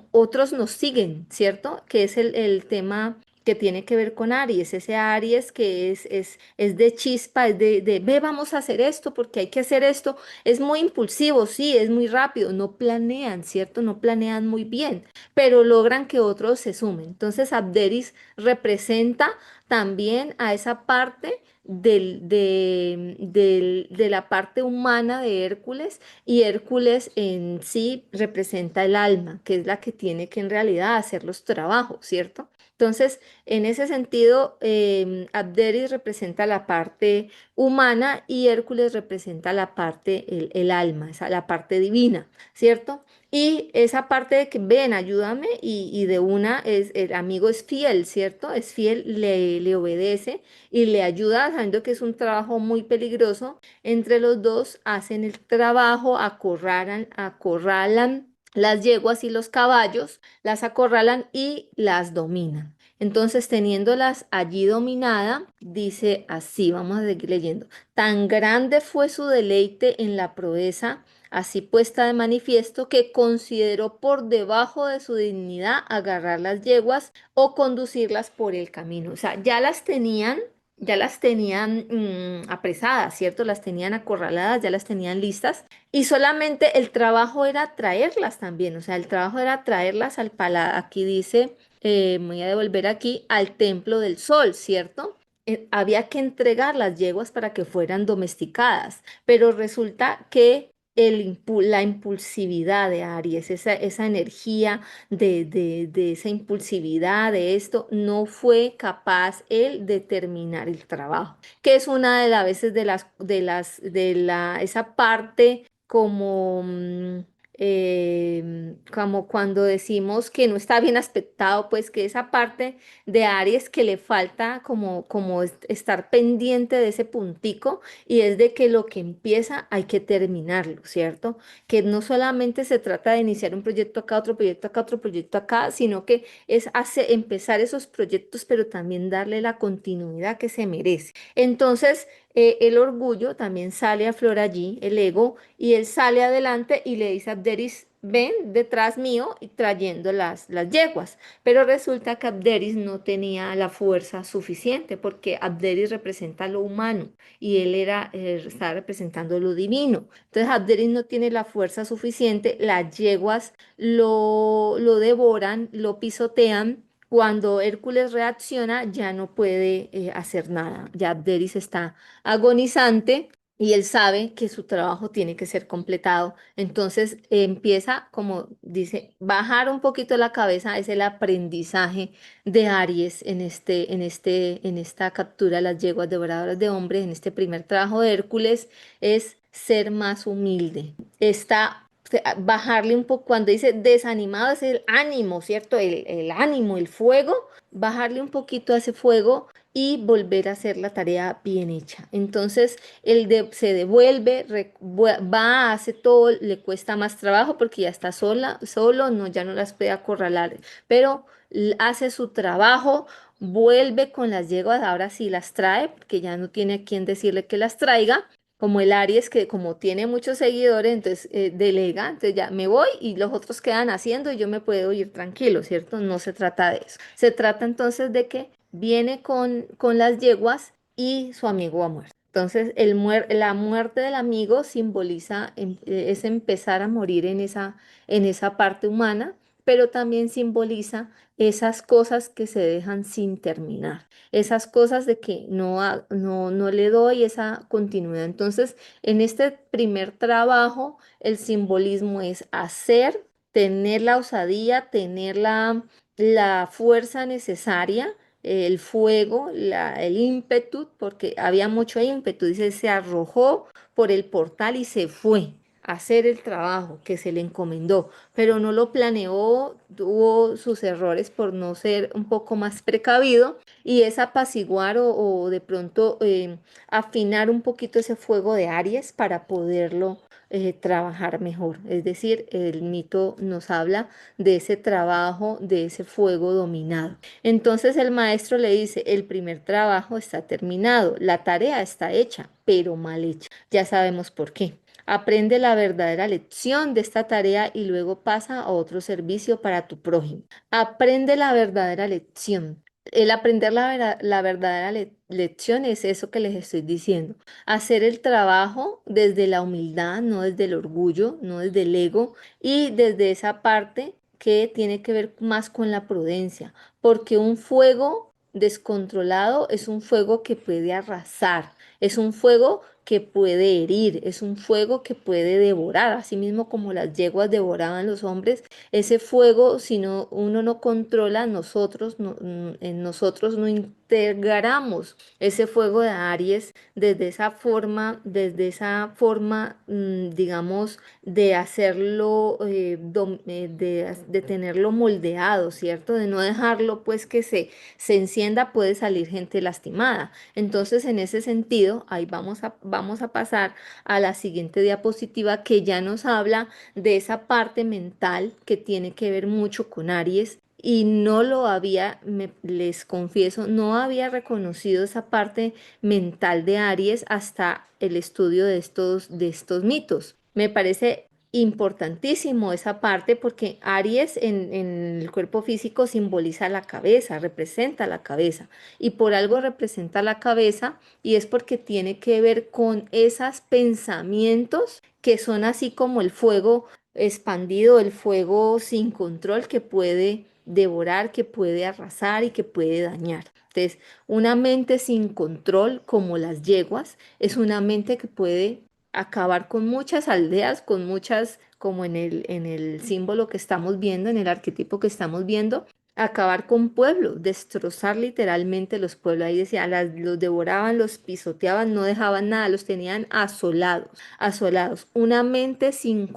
otros nos siguen, ¿cierto? Que es el tema que tiene que ver con Aries, ese Aries que es de chispa, ve, vamos a hacer esto porque hay que hacer esto. Es muy impulsivo, sí, es muy rápido, no planean, ¿cierto? No planean muy bien, pero logran que otros se sumen. Entonces, Abderis representa también a esa parte de la parte humana de Hércules, y Hércules en sí representa el alma, que es la que tiene que en realidad hacer los trabajos, ¿cierto? Entonces, en ese sentido, Abderis representa la parte humana y Hércules representa la parte, el alma, la parte divina, ¿cierto? Y esa parte de que ven, ayúdame, y de una es, el amigo es fiel, ¿cierto? Es fiel, le obedece y le ayuda, sabiendo que es un trabajo muy peligroso. Entre los dos hacen el trabajo, acorralan las yeguas y los caballos, las acorralan y las dominan. Entonces, teniéndolas allí dominada, dice así, vamos a seguir leyendo. Tan grande fue su deleite en la proeza así puesta de manifiesto, que consideró por debajo de su dignidad agarrar las yeguas o conducirlas por el camino. O sea, ya las tenían apresadas, ¿cierto? Las tenían acorraladas, ya las tenían listas, y solamente el trabajo era traerlas también. O sea, el trabajo era traerlas al palacio. Aquí dice, voy a devolver aquí, al templo del sol, ¿cierto? Había que entregar las yeguas para que fueran domesticadas, pero resulta que la impulsividad de Aries, esa energía de esa impulsividad, de esto, no fue capaz él de terminar el trabajo, que es una de las veces esa parte como, como cuando decimos que no está bien aspectado, pues que esa parte de Aries que le falta como estar pendiente de ese puntico, y es de que lo que empieza hay que terminarlo, ¿cierto? Que no solamente se trata de iniciar un proyecto acá, otro proyecto acá, otro proyecto acá, sino que es empezar esos proyectos, pero también darle la continuidad que se merece. Entonces, el orgullo también sale a flor allí, el ego, y él sale adelante y le dice a Abderis, ven detrás mío y trayendo las yeguas. Pero resulta que Abderis no tenía la fuerza suficiente porque Abderis representa lo humano y él estaba representando lo divino. Entonces Abderis no tiene la fuerza suficiente, las yeguas lo devoran, lo pisotean. Cuando Hércules reacciona, ya no puede hacer nada. Ya Abderis está agonizante y él sabe que su trabajo tiene que ser completado. Entonces empieza, como dice, bajar un poquito la cabeza, es el aprendizaje de Aries en esta captura de las yeguas devoradoras de hombres, en este primer trabajo de Hércules, es ser más humilde. Bajarle un poco, cuando dice desanimado es el ánimo, ¿cierto? El ánimo, el fuego, bajarle un poquito a ese fuego y volver a hacer la tarea bien hecha. Entonces, se devuelve, va, hace todo, le cuesta más trabajo porque ya está solo, no, ya no las puede acorralar, pero hace su trabajo, vuelve con las yeguas, ahora sí las trae, porque ya no tiene a quien decirle que las traiga. Como el Aries, que como tiene muchos seguidores, entonces delega, entonces ya me voy y los otros quedan haciendo y yo me puedo ir tranquilo, ¿cierto? No se trata de eso. Se trata entonces de que viene con las yeguas y su amigo ha muerto. Entonces, la muerte del amigo simboliza, es empezar a morir en esa parte humana, pero también simboliza esas cosas que se dejan sin terminar, esas cosas de que no le doy esa continuidad. Entonces, en este primer trabajo, el simbolismo es hacer, tener la osadía, tener la fuerza necesaria, el fuego, el ímpetu, porque había mucho ímpetu, dice, se arrojó por el portal y se fue a hacer el trabajo que se le encomendó, pero no lo planeó, tuvo sus errores por no ser un poco más precavido y es apaciguar o de pronto afinar un poquito ese fuego de Aries para poderlo trabajar mejor. Es decir, el mito nos habla de ese trabajo, de ese fuego dominado. Entonces el maestro le dice, el primer trabajo está terminado, la tarea está hecha, pero mal hecha. Ya sabemos por qué. Aprende la verdadera lección de esta tarea y luego pasa a otro servicio para tu prójimo. Aprende la verdadera lección. El aprender la verdadera lección es eso que les estoy diciendo. Hacer el trabajo desde la humildad, no desde el orgullo, no desde el ego y desde esa parte que tiene que ver más con la prudencia, porque un fuego descontrolado es un fuego que puede arrasar, es un fuego que puede herir, es un fuego que puede devorar, así mismo como las yeguas devoraban los hombres, ese fuego, si no, uno no controla, en nosotros no integramos ese fuego de Aries desde esa forma, digamos, de hacerlo, de tenerlo moldeado, ¿cierto? De no dejarlo, pues, que se encienda, puede salir gente lastimada. Entonces, en ese sentido, ahí vamos a pasar a la siguiente diapositiva que ya nos habla de esa parte mental que tiene que ver mucho con Aries. Y no lo había, les confieso, no había reconocido esa parte mental de Aries hasta el estudio de estos mitos. Me parece importantísimo esa parte porque Aries en el cuerpo físico simboliza la cabeza, representa la cabeza y por algo representa la cabeza y es porque tiene que ver con esos pensamientos que son así como el fuego expandido, el fuego sin control que puede devorar, que puede arrasar y que puede dañar. Entonces, una mente sin control, como las yeguas, es una mente que puede acabar con muchas aldeas, con muchas, como en el símbolo que estamos viendo, en el arquetipo que estamos viendo, acabar con pueblos, destrozar literalmente los pueblos. Ahí decía, los devoraban, los pisoteaban, no dejaban nada, los tenían asolados, asolados. Una mente sin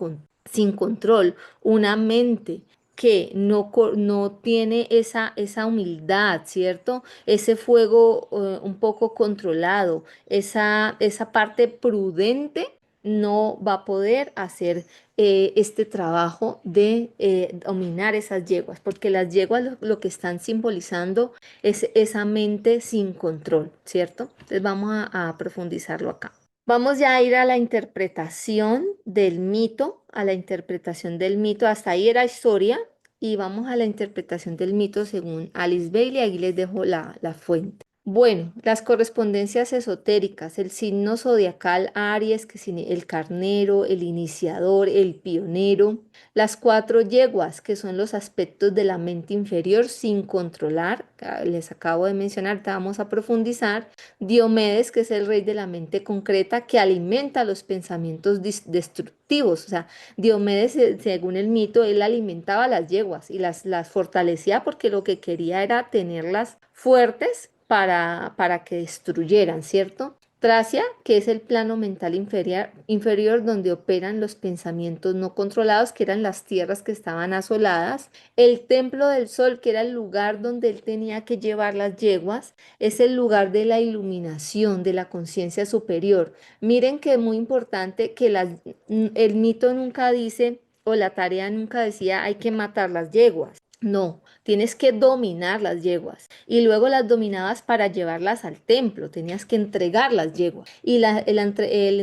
control, una mente que no tiene esa humildad, ¿cierto? Ese fuego un poco controlado, esa parte prudente no va a poder hacer este trabajo de dominar esas yeguas, porque las yeguas lo que están simbolizando es esa mente sin control, ¿cierto? Entonces vamos a profundizarlo acá. Vamos ya a ir a la interpretación del mito, a la interpretación del mito. Hasta ahí era historia y vamos a la interpretación del mito según Alice Bailey. Aquí les dejo la fuente. Bueno, las correspondencias esotéricas, el signo zodiacal Aries, que es el carnero, el iniciador, el pionero, las cuatro yeguas, que son los aspectos de la mente inferior sin controlar, les acabo de mencionar, vamos a profundizar. Diomedes, que es el rey de la mente concreta, que alimenta los pensamientos destructivos. O sea, Diomedes, según el mito, él alimentaba las yeguas y las fortalecía porque lo que quería era tenerlas fuertes para que destruyeran, ¿cierto? Tracia, que es el plano mental inferior donde operan los pensamientos no controlados, que eran las tierras que estaban asoladas. El templo del sol, que era el lugar donde él tenía que llevar las yeguas, es el lugar de la iluminación, de la conciencia superior. Miren que es muy importante que el mito nunca dice, o la tarea nunca decía, hay que matar las yeguas. No, tienes que dominar las yeguas y luego las dominabas para llevarlas al templo, tenías que entregar las yeguas y el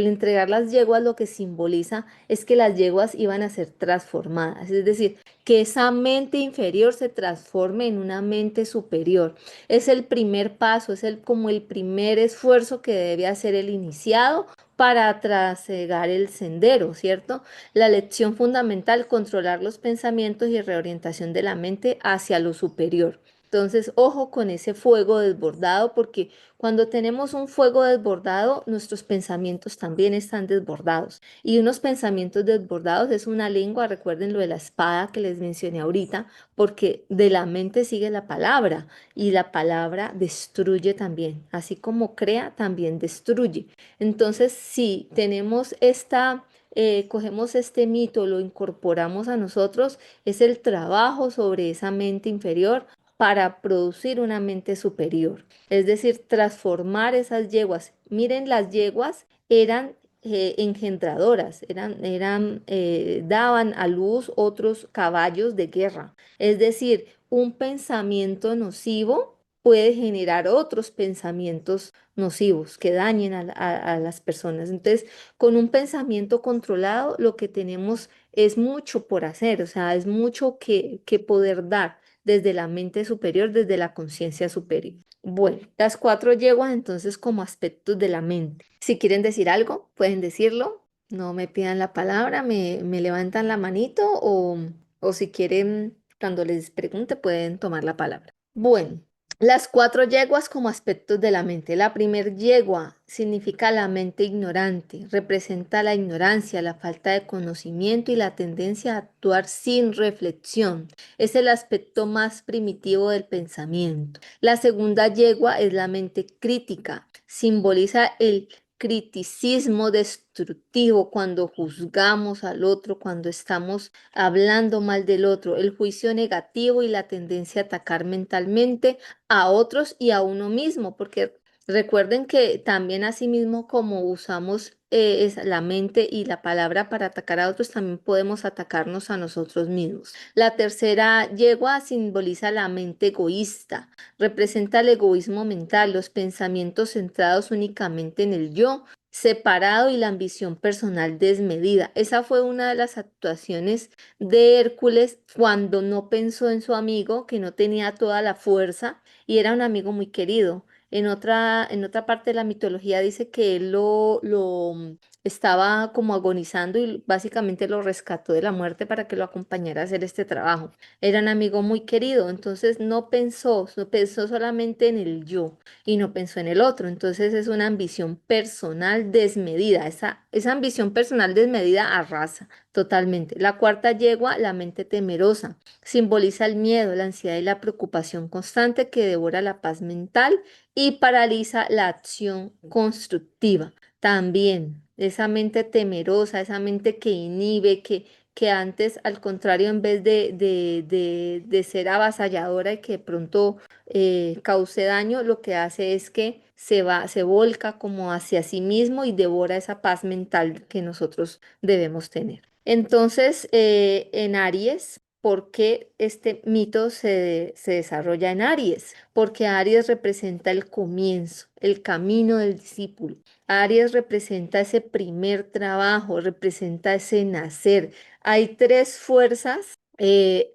entregar las yeguas lo que simboliza es que las yeguas iban a ser transformadas, es decir, que esa mente inferior se transforme en una mente superior. Es el primer paso, como el primer esfuerzo que debe hacer el iniciado para trasegar el sendero, ¿cierto? La lección fundamental, controlar los pensamientos y reorientación de la mente hacia lo superior. Entonces, ojo con ese fuego desbordado, porque cuando tenemos un fuego desbordado, nuestros pensamientos también están desbordados. Y unos pensamientos desbordados es una lengua, recuerden lo de la espada que les mencioné ahorita, porque de la mente sigue la palabra y la palabra destruye también. Así como crea, también destruye. Entonces, si tenemos cogemos este mito, lo incorporamos a nosotros, es el trabajo sobre esa mente inferior para producir una mente superior. Es decir, transformar esas yeguas. Miren, las yeguas eran engendradoras, daban a luz otros caballos de guerra. Es decir, un pensamiento nocivo puede generar otros pensamientos nocivos que dañen a las personas. Entonces, con un pensamiento controlado, lo que tenemos es mucho por hacer, o sea, es mucho que poder dar desde la mente superior, desde la conciencia superior. Bueno, las cuatro yeguas entonces como aspectos de la mente. Si quieren decir algo, pueden decirlo. No me pidan la palabra, me levantan la manito o si quieren, cuando les pregunte, pueden tomar la palabra. Bueno. Las cuatro yeguas como aspectos de la mente. La primer yegua significa la mente ignorante, representa la ignorancia, la falta de conocimiento y la tendencia a actuar sin reflexión. Es el aspecto más primitivo del pensamiento. La segunda yegua es la mente crítica, simboliza el criticismo destructivo cuando juzgamos al otro, cuando estamos hablando mal del otro, el juicio negativo y la tendencia a atacar mentalmente a otros y a uno mismo, porque recuerden que también asimismo como usamos la mente y la palabra para atacar a otros, también podemos atacarnos a nosotros mismos. La tercera yegua simboliza la mente egoísta, representa el egoísmo mental, los pensamientos centrados únicamente en el yo, separado y la ambición personal desmedida. Esa fue una de las actuaciones de Hércules cuando no pensó en su amigo, que no tenía toda la fuerza y era un amigo muy querido. En otra parte de la mitología dice que él estaba como agonizando y básicamente lo rescató de la muerte para que lo acompañara a hacer este trabajo. Era un amigo muy querido, entonces no pensó solamente en el yo y no pensó en el otro. Entonces es una ambición personal desmedida. Esa ambición personal desmedida arrasa totalmente. La cuarta yegua, la mente temerosa, simboliza el miedo, la ansiedad y la preocupación constante que devora la paz mental y paraliza la acción constructiva. También esa mente temerosa, esa mente que inhibe, que antes, al contrario, en vez de ser avasalladora y que de pronto cause daño, lo que hace es que se volca como hacia sí mismo y devora esa paz mental que nosotros debemos tener. Entonces, en Aries, ¿por qué este mito se desarrolla en Aries? Porque Aries representa el comienzo, el camino del discípulo. Aries representa ese primer trabajo, representa ese nacer. Hay tres fuerzas de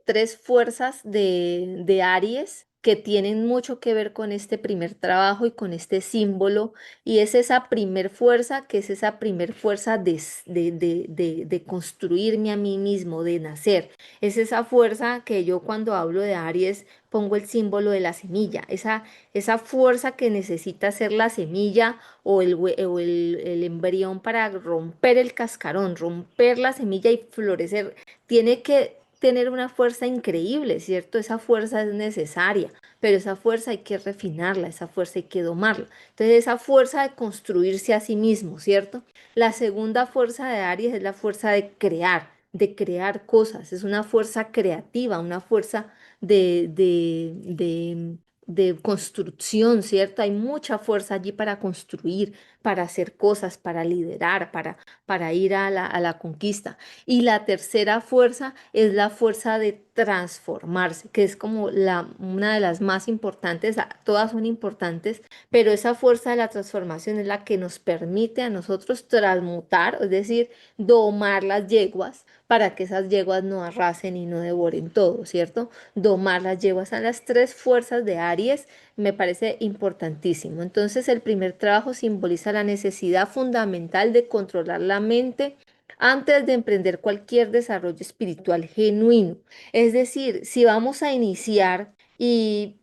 Aries que tienen mucho que ver con este primer trabajo y con este símbolo, y es esa primer fuerza, que es esa primer fuerza de construirme a mí mismo, de nacer. Es esa fuerza que yo cuando hablo de Aries pongo el símbolo de la semilla, esa fuerza que necesita ser la semilla o el embrión para romper el cascarón, romper la semilla y florecer. Tiene que tener una fuerza increíble, ¿cierto? Esa fuerza es necesaria, pero esa fuerza hay que refinarla, esa fuerza hay que domarla. Entonces, esa fuerza de construirse a sí mismo, ¿cierto? La segunda fuerza de Aries es la fuerza de crear cosas, es una fuerza creativa, una fuerza de, de, de, de construcción, ¿cierto? Hay mucha fuerza allí para construir, para hacer cosas, para liderar, para ir a la conquista. Y la tercera fuerza es la fuerza de transformarse, que es como una de las más importantes, todas son importantes, pero esa fuerza de la transformación es la que nos permite a nosotros transmutar, es decir, domar las yeguas para que esas yeguas no arrasen y no devoren todo, ¿cierto? Domar las yeguas a las tres fuerzas de Aries me parece importantísimo. Entonces, el primer trabajo simboliza la necesidad fundamental de controlar la mente antes de emprender cualquier desarrollo espiritual genuino. Es decir, si vamos a iniciar y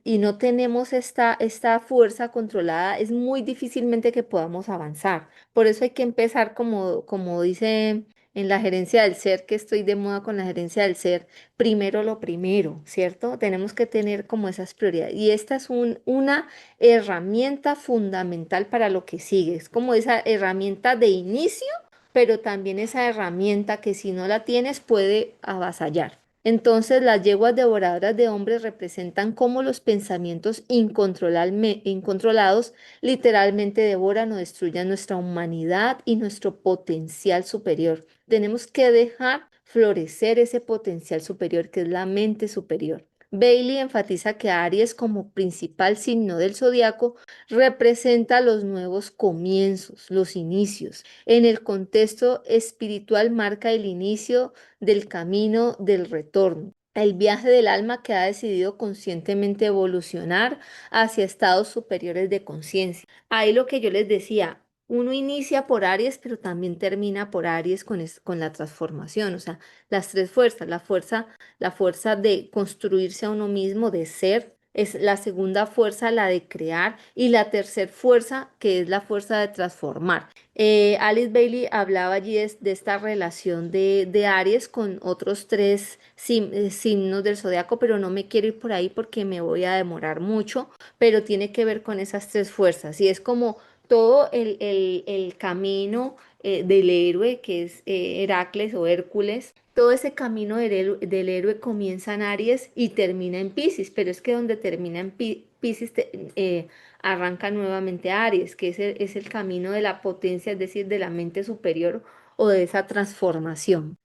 no tenemos esta fuerza controlada, es muy difícilmente que podamos avanzar. Por eso hay que empezar, como dice en la gerencia del ser, que estoy de moda con la gerencia del ser, primero lo primero, ¿cierto? Tenemos que tener como esas prioridades. Y esta es una herramienta fundamental para lo que sigue. Es como esa herramienta de inicio, pero también esa herramienta que si no la tienes puede avasallar. Entonces, las yeguas devoradoras de hombres representan cómo los pensamientos incontrolados literalmente devoran o destruyen nuestra humanidad y nuestro potencial superior. Tenemos que dejar florecer ese potencial superior que es la mente superior. Bailey enfatiza que Aries, como principal signo del zodiaco, representa los nuevos comienzos, los inicios. En el contexto espiritual marca el inicio del camino del retorno. El viaje del alma que ha decidido conscientemente evolucionar hacia estados superiores de conciencia. Ahí lo que yo les decía, uno inicia por Aries, pero también termina por Aries con la transformación. O sea, las tres fuerzas, la fuerza de construirse a uno mismo, de ser, es la segunda fuerza, la de crear, y la tercera fuerza, que es la fuerza de transformar. Alice Bailey hablaba allí de esta relación de Aries con otros tres signos del zodiaco, pero no me quiero ir por ahí porque me voy a demorar mucho, pero tiene que ver con esas tres fuerzas, y es como todo el camino del héroe, que es Heracles o Hércules. Todo ese camino del héroe comienza en Aries y termina en Piscis, pero es que donde termina en Piscis arranca nuevamente Aries, que es el camino de la potencia, es decir, de la mente superior o de esa transformación.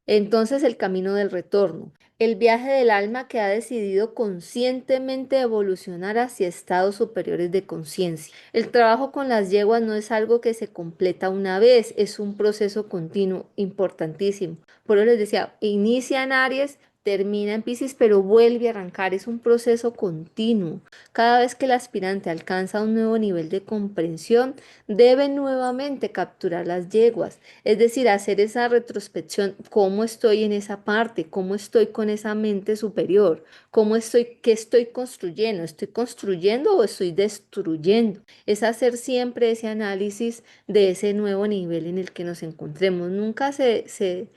Entonces, el camino del retorno, el viaje del alma que ha decidido conscientemente evolucionar hacia estados superiores de conciencia. El trabajo con las yeguas no es algo que se completa una vez, es un proceso continuo, importantísimo. Por eso les decía, inicia en Aries, termina en Piscis, pero vuelve a arrancar, es un proceso continuo. Cada vez que el aspirante alcanza un nuevo nivel de comprensión, debe nuevamente capturar las yeguas, es decir, hacer esa retrospección, cómo estoy en esa parte, cómo estoy con esa mente superior, qué estoy construyendo o estoy destruyendo. Es hacer siempre ese análisis de ese nuevo nivel en el que nos encontremos. Nunca se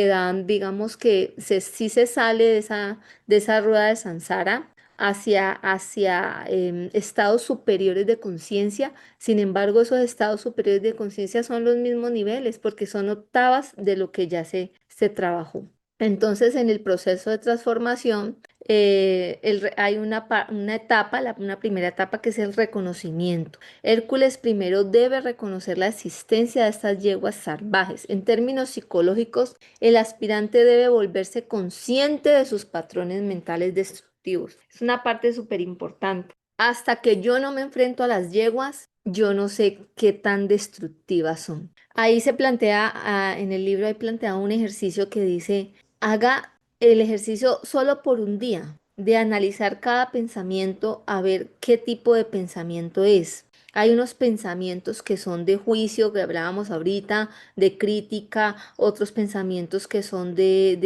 dan, digamos que sí se sale de esa rueda de Sansara hacia estados superiores de conciencia. Sin embargo, esos estados superiores de conciencia son los mismos niveles porque son octavas de lo que ya se trabajó. Entonces, en el proceso de transformación, hay una etapa, una primera etapa que es el reconocimiento. Hércules primero debe reconocer la existencia de estas yeguas salvajes. En términos psicológicos, el aspirante debe volverse consciente de sus patrones mentales destructivos. Es una parte súper importante. Hasta que yo no me enfrento a las yeguas, yo no sé qué tan destructivas son. Ahí se plantea, en el libro hay planteado un ejercicio que dice: haga el ejercicio solo por un día, de analizar cada pensamiento a ver qué tipo de pensamiento es. Hay unos pensamientos que son de juicio, que hablábamos ahorita, de crítica, otros pensamientos que son de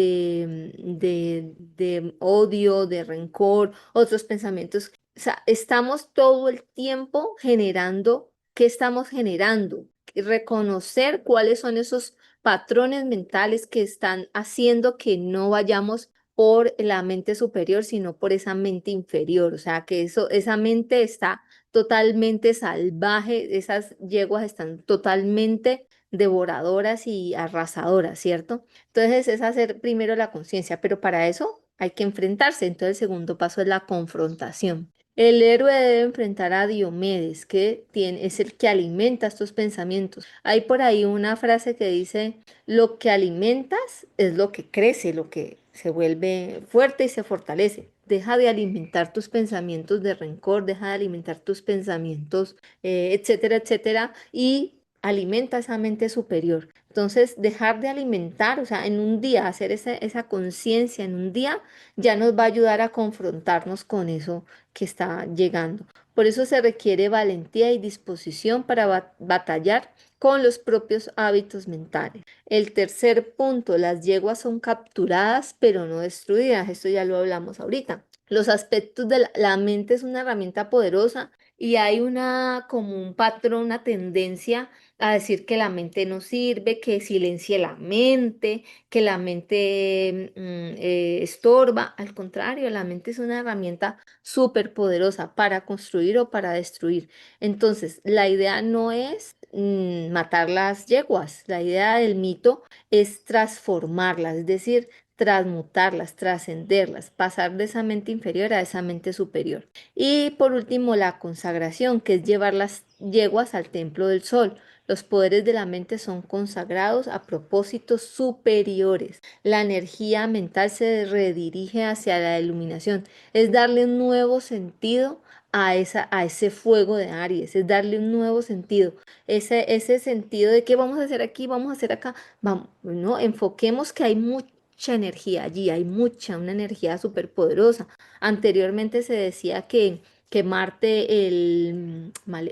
odio, de rencor, otros pensamientos. O sea, estamos todo el tiempo generando, ¿qué estamos generando? Reconocer cuáles son esos patrones mentales que están haciendo que no vayamos por la mente superior, sino por esa mente inferior. O sea, que esa mente está totalmente salvaje, esas yeguas están totalmente devoradoras y arrasadoras, ¿cierto? Entonces es hacer primero la conciencia, pero para eso hay que enfrentarse. Entonces el segundo paso es la confrontación. El héroe debe enfrentar a Diomedes, es el que alimenta estos pensamientos. Hay por ahí una frase que dice: lo que alimentas es lo que crece, lo que se vuelve fuerte y se fortalece. Deja de alimentar tus pensamientos de rencor, deja de alimentar tus pensamientos, etcétera, etcétera, y alimenta esa mente superior. Entonces, dejar de alimentar, o sea, en un día, hacer esa conciencia en un día, ya nos va a ayudar a confrontarnos con eso que está llegando. Por eso se requiere valentía y disposición para batallar con los propios hábitos mentales. El tercer punto: las yeguas son capturadas pero no destruidas. Esto ya lo hablamos ahorita. Los aspectos de la mente es una herramienta poderosa, y hay como un patrón, una tendencia a decir que la mente no sirve, que silencie la mente, que la mente estorba. Al contrario, la mente es una herramienta súper poderosa para construir o para destruir. Entonces, la idea no es matar las yeguas, la idea del mito es transformarlas, es decir, transmutarlas, trascenderlas, pasar de esa mente inferior a esa mente superior. Y por último, la consagración, que es llevar las yeguas al templo del sol. Los poderes de la mente son consagrados a propósitos superiores. La energía mental se redirige hacia la iluminación, es darle un nuevo sentido a ese fuego de Aries, es darle un nuevo sentido, ese sentido de qué vamos a hacer aquí, vamos a hacer acá. Vamos, no, enfoquemos que hay mucha energía allí, hay una energía súper poderosa. Anteriormente se decía que Marte,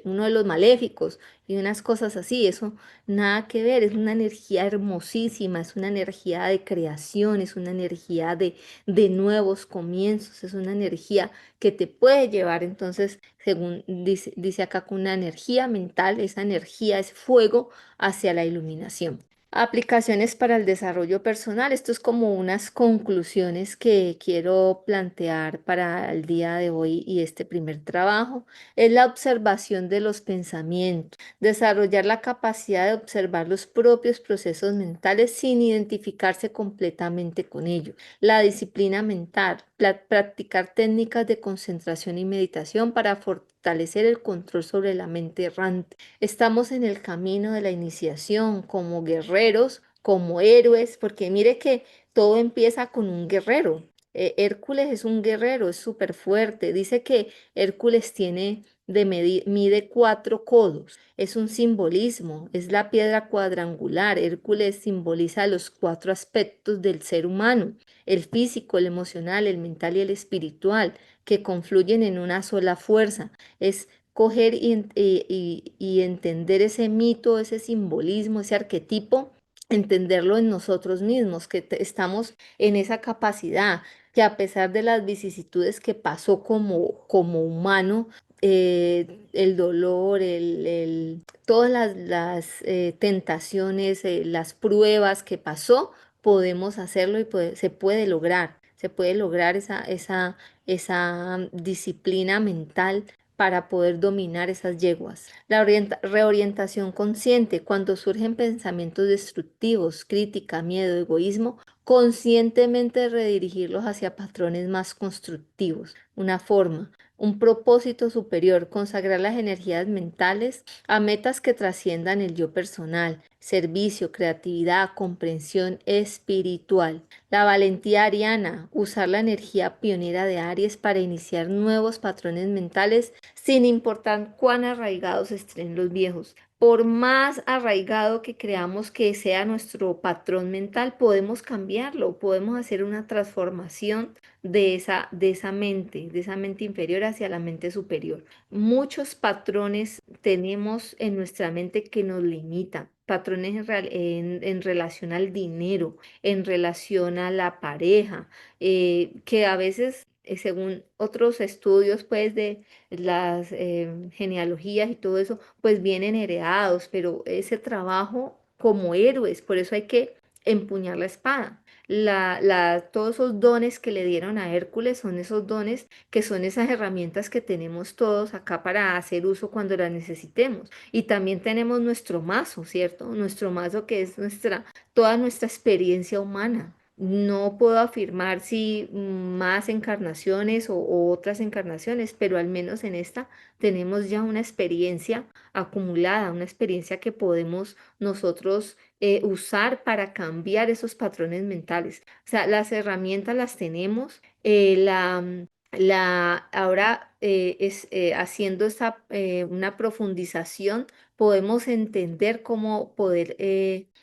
uno de los maléficos, y unas cosas así, eso nada que ver, es una energía hermosísima, es una energía de creación, es una energía de nuevos comienzos, es una energía que te puede llevar. Entonces, según dice acá, con una energía mental, esa energía es fuego hacia la iluminación. Aplicaciones para el desarrollo personal. Esto es como unas conclusiones que quiero plantear para el día de hoy y este primer trabajo. Es la observación de los pensamientos, desarrollar la capacidad de observar los propios procesos mentales sin identificarse completamente con ellos. La disciplina mental, practicar técnicas de concentración y meditación para fortalecer el control sobre la mente errante. Estamos en el camino de la iniciación como guerreros, como héroes, porque mire que todo empieza con un guerrero. Hércules es un guerrero, es súper fuerte. Dice que Hércules mide 4 codos. Es un simbolismo, es la piedra cuadrangular. Hércules simboliza los 4 aspectos del ser humano: el físico, el emocional, el mental y el espiritual, que confluyen en una sola fuerza. Es coger y entender ese mito, ese simbolismo, ese arquetipo, entenderlo en nosotros mismos, que estamos en esa capacidad, que a pesar de las vicisitudes que pasó como humano, el dolor, todas las tentaciones, las pruebas que pasó, podemos hacerlo y se puede lograr esa disciplina mental para poder dominar esas yeguas. La reorientación consciente, cuando surgen pensamientos destructivos, crítica, miedo, egoísmo, conscientemente redirigirlos hacia patrones más constructivos. Una forma, un propósito superior, consagrar las energías mentales a metas que trasciendan el yo personal, servicio, creatividad, comprensión espiritual. La valentía ariana, usar la energía pionera de Aries para iniciar nuevos patrones mentales sin importar cuán arraigados estén los viejos. Por más arraigado que creamos que sea nuestro patrón mental, podemos cambiarlo, podemos hacer una transformación de esa mente inferior hacia la mente superior. Muchos patrones tenemos en nuestra mente que nos limitan, patrones en relación al dinero, en relación a la pareja, que a veces, según otros estudios, pues de las genealogías y todo eso, pues vienen heredados, pero ese trabajo como héroes, por eso hay que empuñar la espada. Todos esos dones que le dieron a Hércules son esos dones que son esas herramientas que tenemos todos acá para hacer uso cuando las necesitemos. Y también tenemos nuestro mazo, ¿cierto? Nuestro mazo que es toda nuestra experiencia humana. No puedo afirmar si más encarnaciones o otras encarnaciones, pero al menos en esta tenemos ya una experiencia acumulada, una experiencia que podemos nosotros usar para cambiar esos patrones mentales. O sea, las herramientas las tenemos. Ahora haciendo una profundización, podemos entender cómo poder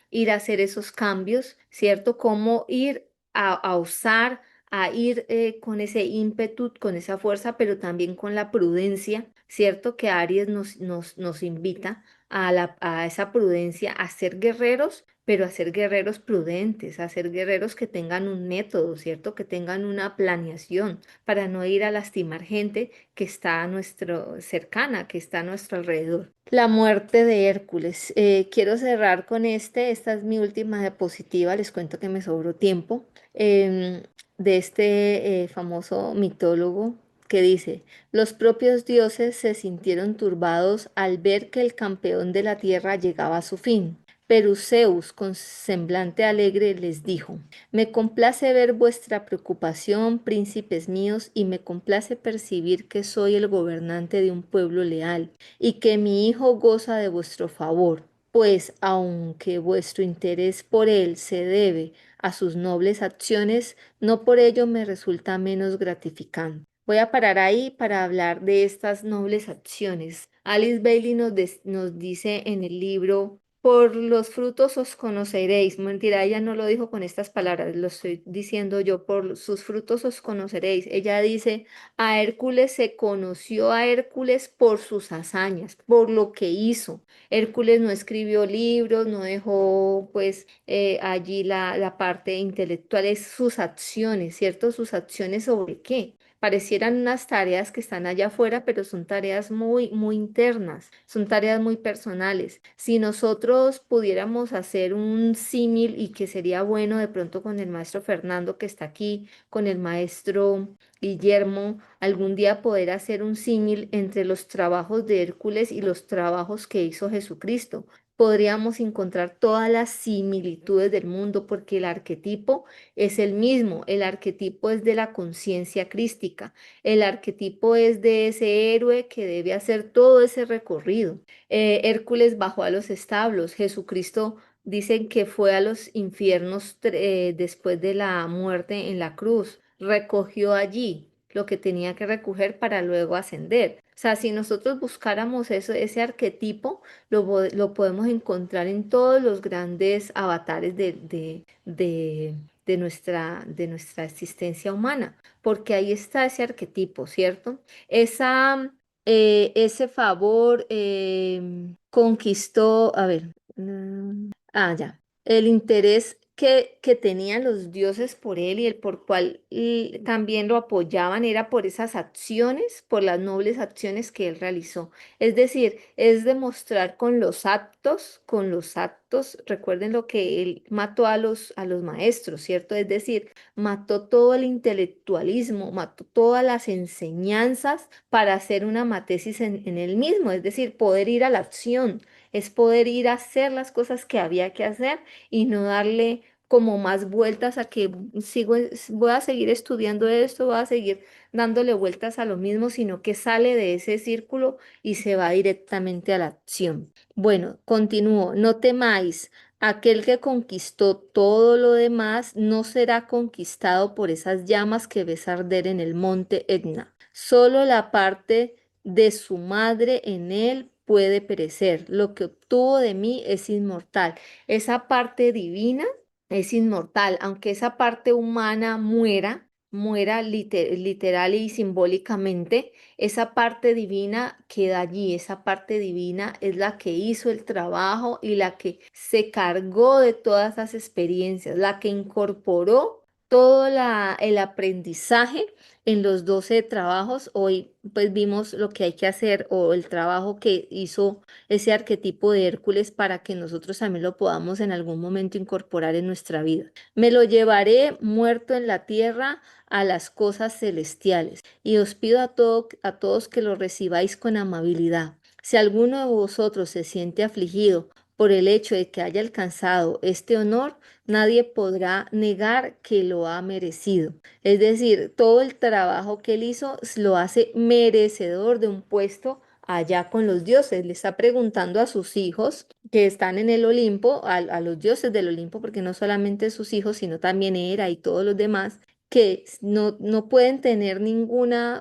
ir a hacer esos cambios, ¿cierto? Cómo ir a usar, a ir con ese ímpetu, con esa fuerza, pero también con la prudencia, ¿cierto? Que Aries nos invita a esa prudencia, a ser guerreros, pero a ser guerreros prudentes, a ser guerreros que tengan un método, ¿cierto? Que tengan una planeación para no ir a lastimar gente que está a nuestro cercana, que está a nuestro alrededor. La muerte de Hércules. Quiero cerrar con esta es mi última diapositiva, les cuento que me sobró tiempo, em, de este famoso mitólogo que dice, los propios dioses se sintieron turbados al ver que el campeón de la tierra llegaba a su fin. Pero Zeus, con semblante alegre, les dijo, me complace ver vuestra preocupación, príncipes míos, y me complace percibir que soy el gobernante de un pueblo leal, y que mi hijo goza de vuestro favor, pues aunque vuestro interés por él se debe a sus nobles acciones, no por ello me resulta menos gratificante. Voy a parar ahí para hablar de estas nobles acciones. Alice Bailey nos dice en el libro, por los frutos os conoceréis. Mentira, ella no lo dijo con estas palabras, lo estoy diciendo yo, por sus frutos os conoceréis. Ella dice, a Hércules se conoció a Hércules por sus hazañas, por lo que hizo. Hércules no escribió libros, no dejó pues allí la parte intelectual, es sus acciones, ¿cierto? Sus acciones sobre qué. Parecieran unas tareas que están allá afuera, pero son tareas muy, muy internas, son tareas muy personales. Si nosotros pudiéramos hacer un símil y que sería bueno de pronto con el maestro Fernando que está aquí, con el maestro Guillermo, algún día poder hacer un símil entre los trabajos de Hércules y los trabajos que hizo Jesucristo. Podríamos encontrar todas las similitudes del mundo porque el arquetipo es el mismo, el arquetipo es de la conciencia crística, el arquetipo es de ese héroe que debe hacer todo ese recorrido. Hércules bajó a los establos, Jesucristo dicen que fue a los infiernos después de la muerte en la cruz, recogió allí lo que tenía que recoger para luego ascender. O sea, si nosotros buscáramos ese arquetipo, lo podemos encontrar en todos los grandes avatares de nuestra existencia humana, porque ahí está ese arquetipo, ¿cierto? Ese favor conquistó, a ver, ya, el interés que tenían los dioses por él y el por cual también lo apoyaban era por esas acciones, por las nobles acciones que él realizó. Es decir, es demostrar con los actos, recuerden lo que él mató a los maestros, ¿cierto? Es decir, mató todo el intelectualismo, mató todas las enseñanzas para hacer una matesis en él mismo, es decir, poder ir a la acción, es poder ir a hacer las cosas que había que hacer y no darle como más vueltas a que voy a seguir estudiando esto, voy a seguir dándole vueltas a lo mismo, sino que sale de ese círculo y se va directamente a la acción. Bueno, continúo. No temáis. Aquel que conquistó todo lo demás no será conquistado por esas llamas que ves arder en el monte Etna. Solo la parte de su madre en él puede perecer. Lo que obtuvo de mí es inmortal. Esa parte divina es inmortal, aunque esa parte humana muera literal y simbólicamente, esa parte divina queda allí, esa parte divina es la que hizo el trabajo y la que se cargó de todas esas experiencias, la que incorporó todo el aprendizaje en los 12 trabajos. Hoy pues vimos lo que hay que hacer o el trabajo que hizo ese arquetipo de Hércules para que nosotros también lo podamos en algún momento incorporar en nuestra vida. Me lo llevaré muerto en la tierra a las cosas celestiales y os pido a todos que lo recibáis con amabilidad. Si alguno de vosotros se siente afligido por el hecho de que haya alcanzado este honor, nadie podrá negar que lo ha merecido. Es decir, todo el trabajo que él hizo lo hace merecedor de un puesto allá con los dioses. Le está preguntando a sus hijos que están en el Olimpo, a los dioses del Olimpo, porque no solamente sus hijos, sino también Hera y todos los demás, que no pueden tener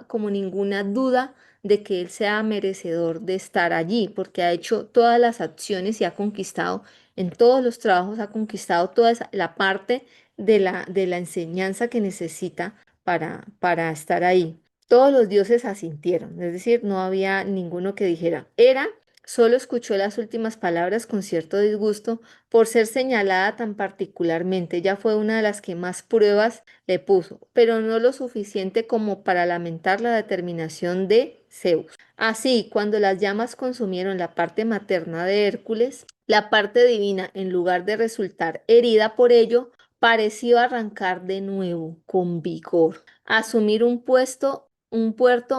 como ninguna duda de que él sea merecedor de estar allí, porque ha hecho todas las acciones y ha conquistado, en todos los trabajos ha conquistado toda la parte de la enseñanza que necesita para estar ahí. Todos los dioses asintieron, es decir, no había ninguno que dijera. Hera solo escuchó las últimas palabras con cierto disgusto por ser señalada tan particularmente. Ella fue una de las que más pruebas le puso, pero no lo suficiente como para lamentar la determinación de Zeus. Así, cuando las llamas consumieron la parte materna de Hércules, la parte divina, en lugar de resultar herida por ello, pareció arrancar de nuevo con vigor, asumir un puerto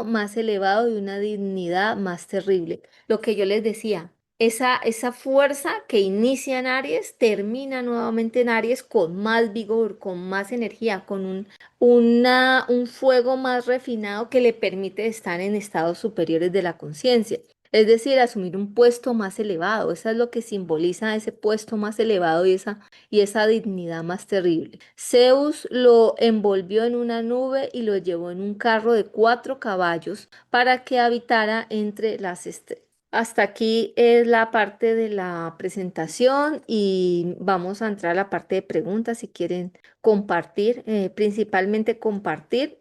más elevado y una dignidad más terrible. Lo que yo les decía, esa fuerza que inicia en Aries termina nuevamente en Aries con más vigor, con más energía, con un fuego más refinado que le permite estar en estados superiores de la conciencia. Es decir, asumir un puesto más elevado. Eso es lo que simboliza ese puesto más elevado y esa dignidad más terrible. Zeus lo envolvió en una nube y lo llevó en un carro de 4 caballos para que habitara entre las estrellas. Hasta aquí es la parte de la presentación y vamos a entrar a la parte de preguntas si quieren compartir, principalmente compartir,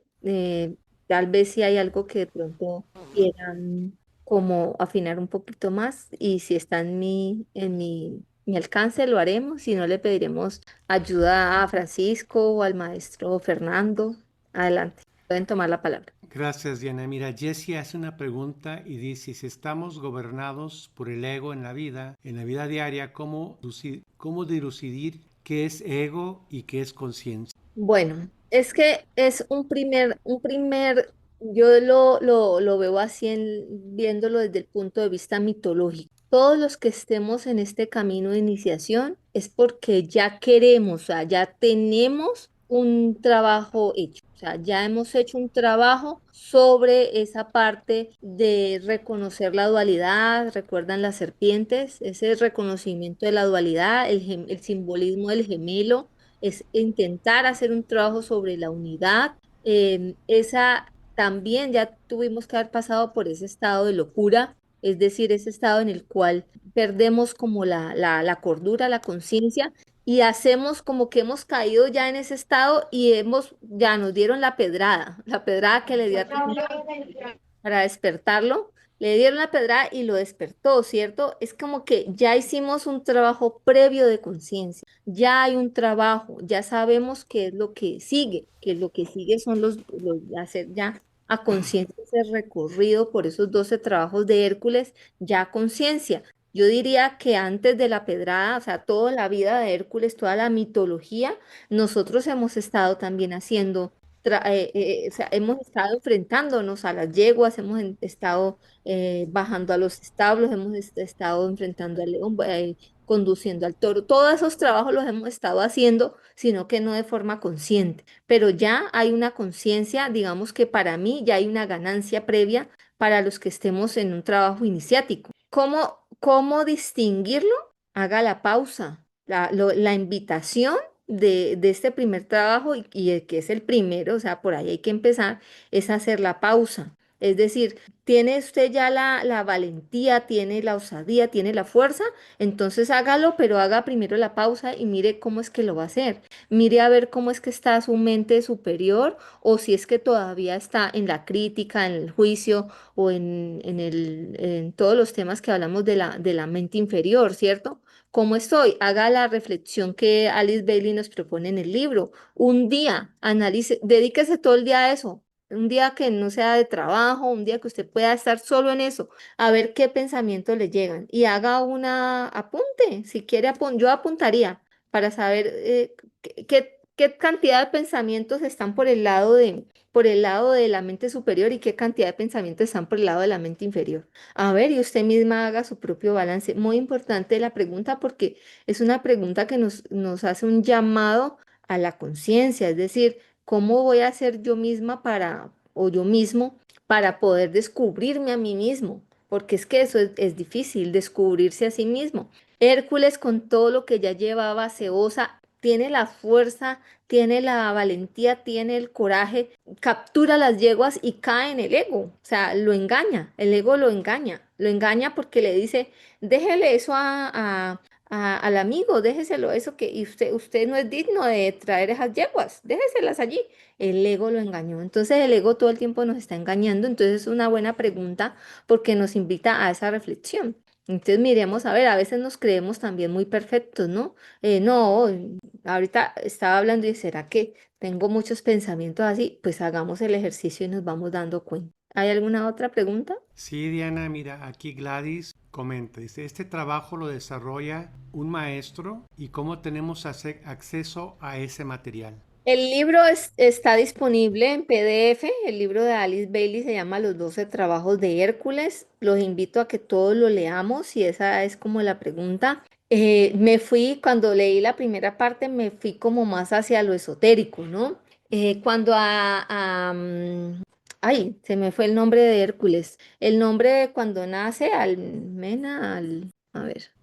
tal vez si hay algo que de pronto quieran como afinar un poquito más y si está mi alcance lo haremos, si no le pediremos ayuda a Francisco o al maestro Fernando. Adelante, pueden tomar la palabra. Gracias, Diana. Mira, Jessie hace una pregunta y dice, si estamos gobernados por el ego en la vida diaria, cómo dilucidar qué es ego y qué es conciencia? Bueno, es que es yo lo veo así viéndolo desde el punto de vista mitológico. Todos los que estemos en este camino de iniciación es porque ya queremos, o sea, ya tenemos un trabajo hecho. O sea, ya hemos hecho un trabajo sobre esa parte de reconocer la dualidad. ¿Recuerdan las serpientes? Ese reconocimiento de la dualidad, el simbolismo del gemelo es intentar hacer un trabajo sobre la unidad. Esa también ya tuvimos que haber pasado por ese estado de locura, es decir, ese estado en el cual perdemos como la cordura, la conciencia y hacemos como que hemos caído ya en ese estado y ya nos dieron la pedrada que le dio a para despertarlo Le dieron la pedrada y lo despertó, ¿cierto? Es como que ya hicimos un trabajo previo de conciencia, ya hay un trabajo, ya sabemos qué es lo que sigue, que lo que sigue son los hacer ya a conciencia ese recorrido por esos 12 trabajos de Hércules, ya a conciencia. Yo diría que antes de la pedrada, o sea, toda la vida de Hércules, toda la mitología, nosotros hemos estado también haciendo, o sea, hemos estado enfrentándonos a las yeguas, estado bajando a los establos, estado enfrentando al león, conduciendo al toro. Todos esos trabajos los hemos estado haciendo, sino que no de forma consciente. Pero ya hay una conciencia, digamos que para mí ya hay una ganancia previa para los que estemos en un trabajo iniciático. ¿Cómo distinguirlo? Haga la pausa, la invitación de este primer trabajo y el que es el primero, o sea, por ahí hay que empezar, es hacer la pausa. Es decir, tiene usted ya la valentía, tiene la osadía, tiene la fuerza, entonces hágalo, pero haga primero la pausa y mire cómo es que lo va a hacer. Mire a ver cómo es que está su mente superior o si es que todavía está en la crítica, en el juicio o en todos los temas que hablamos de la mente inferior, ¿cierto? ¿Cómo estoy? Haga la reflexión que Alice Bailey nos propone en el libro. Un día, analice, dedíquese todo el día a eso. Un día que no sea de trabajo, un día que usted pueda estar solo en eso, a ver qué pensamientos le llegan y haga una apunte. Si quiere, yo apuntaría para saber qué cantidad de pensamientos están por el lado de la mente superior y qué cantidad de pensamientos están por el lado de la mente inferior. A ver, y usted misma haga su propio balance. Muy importante la pregunta porque es una pregunta que nos hace un llamado a la conciencia, es decir, ¿cómo voy a hacer yo misma o yo mismo para poder descubrirme a mí mismo? Porque es que eso es difícil, descubrirse a sí mismo. Hércules con todo lo que ya llevaba, se osa, tiene la fuerza, tiene la valentía, tiene el coraje, captura las yeguas y cae en el ego. O sea, lo engaña, el ego lo engaña porque le dice, déjele eso al amigo, déjeselo eso y usted no es digno de traer esas yeguas, déjeselas allí. El ego lo engañó. Entonces el ego todo el tiempo nos está engañando. Entonces es una buena pregunta porque nos invita a esa reflexión. Entonces miremos, a ver, a veces nos creemos también muy perfectos, ¿no? No, ahorita estaba hablando y ¿será que tengo muchos pensamientos así? Pues hagamos el ejercicio y nos vamos dando cuenta. ¿Hay alguna otra pregunta? Sí, Diana, mira, aquí Gladys comenta, dice, este trabajo lo desarrolla un maestro y cómo tenemos acceso a ese material. El libro está disponible en PDF. El libro de Alice Bailey se llama Los 12 trabajos de Hércules. Los invito a que todos lo leamos y esa es como la pregunta. Cuando leí la primera parte, me fui como más hacia lo esotérico, ¿no? Cuando ay, se me fue el nombre de Hércules. El nombre de cuando nace, a ver, un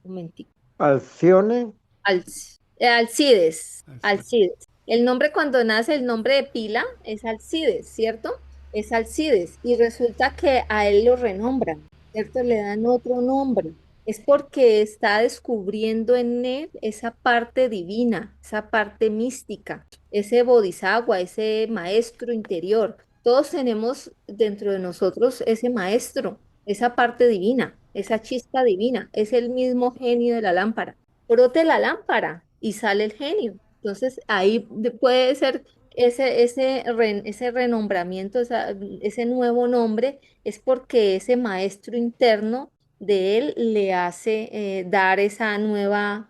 momentico. Alcione, Alcides, Así. Alcides. El nombre cuando nace, el nombre de pila es Alcides, ¿cierto? Es Alcides. Y resulta que a él lo renombran, ¿cierto? Le dan otro nombre. Es porque está descubriendo en él esa parte divina, esa parte mística, ese bodhisattva, ese maestro interior. Todos tenemos dentro de nosotros ese maestro, esa parte divina, esa chispa divina, es el mismo genio de la lámpara. Frote la lámpara y sale el genio. Entonces ahí puede ser ese renombramiento, ese nuevo nombre, es porque ese maestro interno de él le hace dar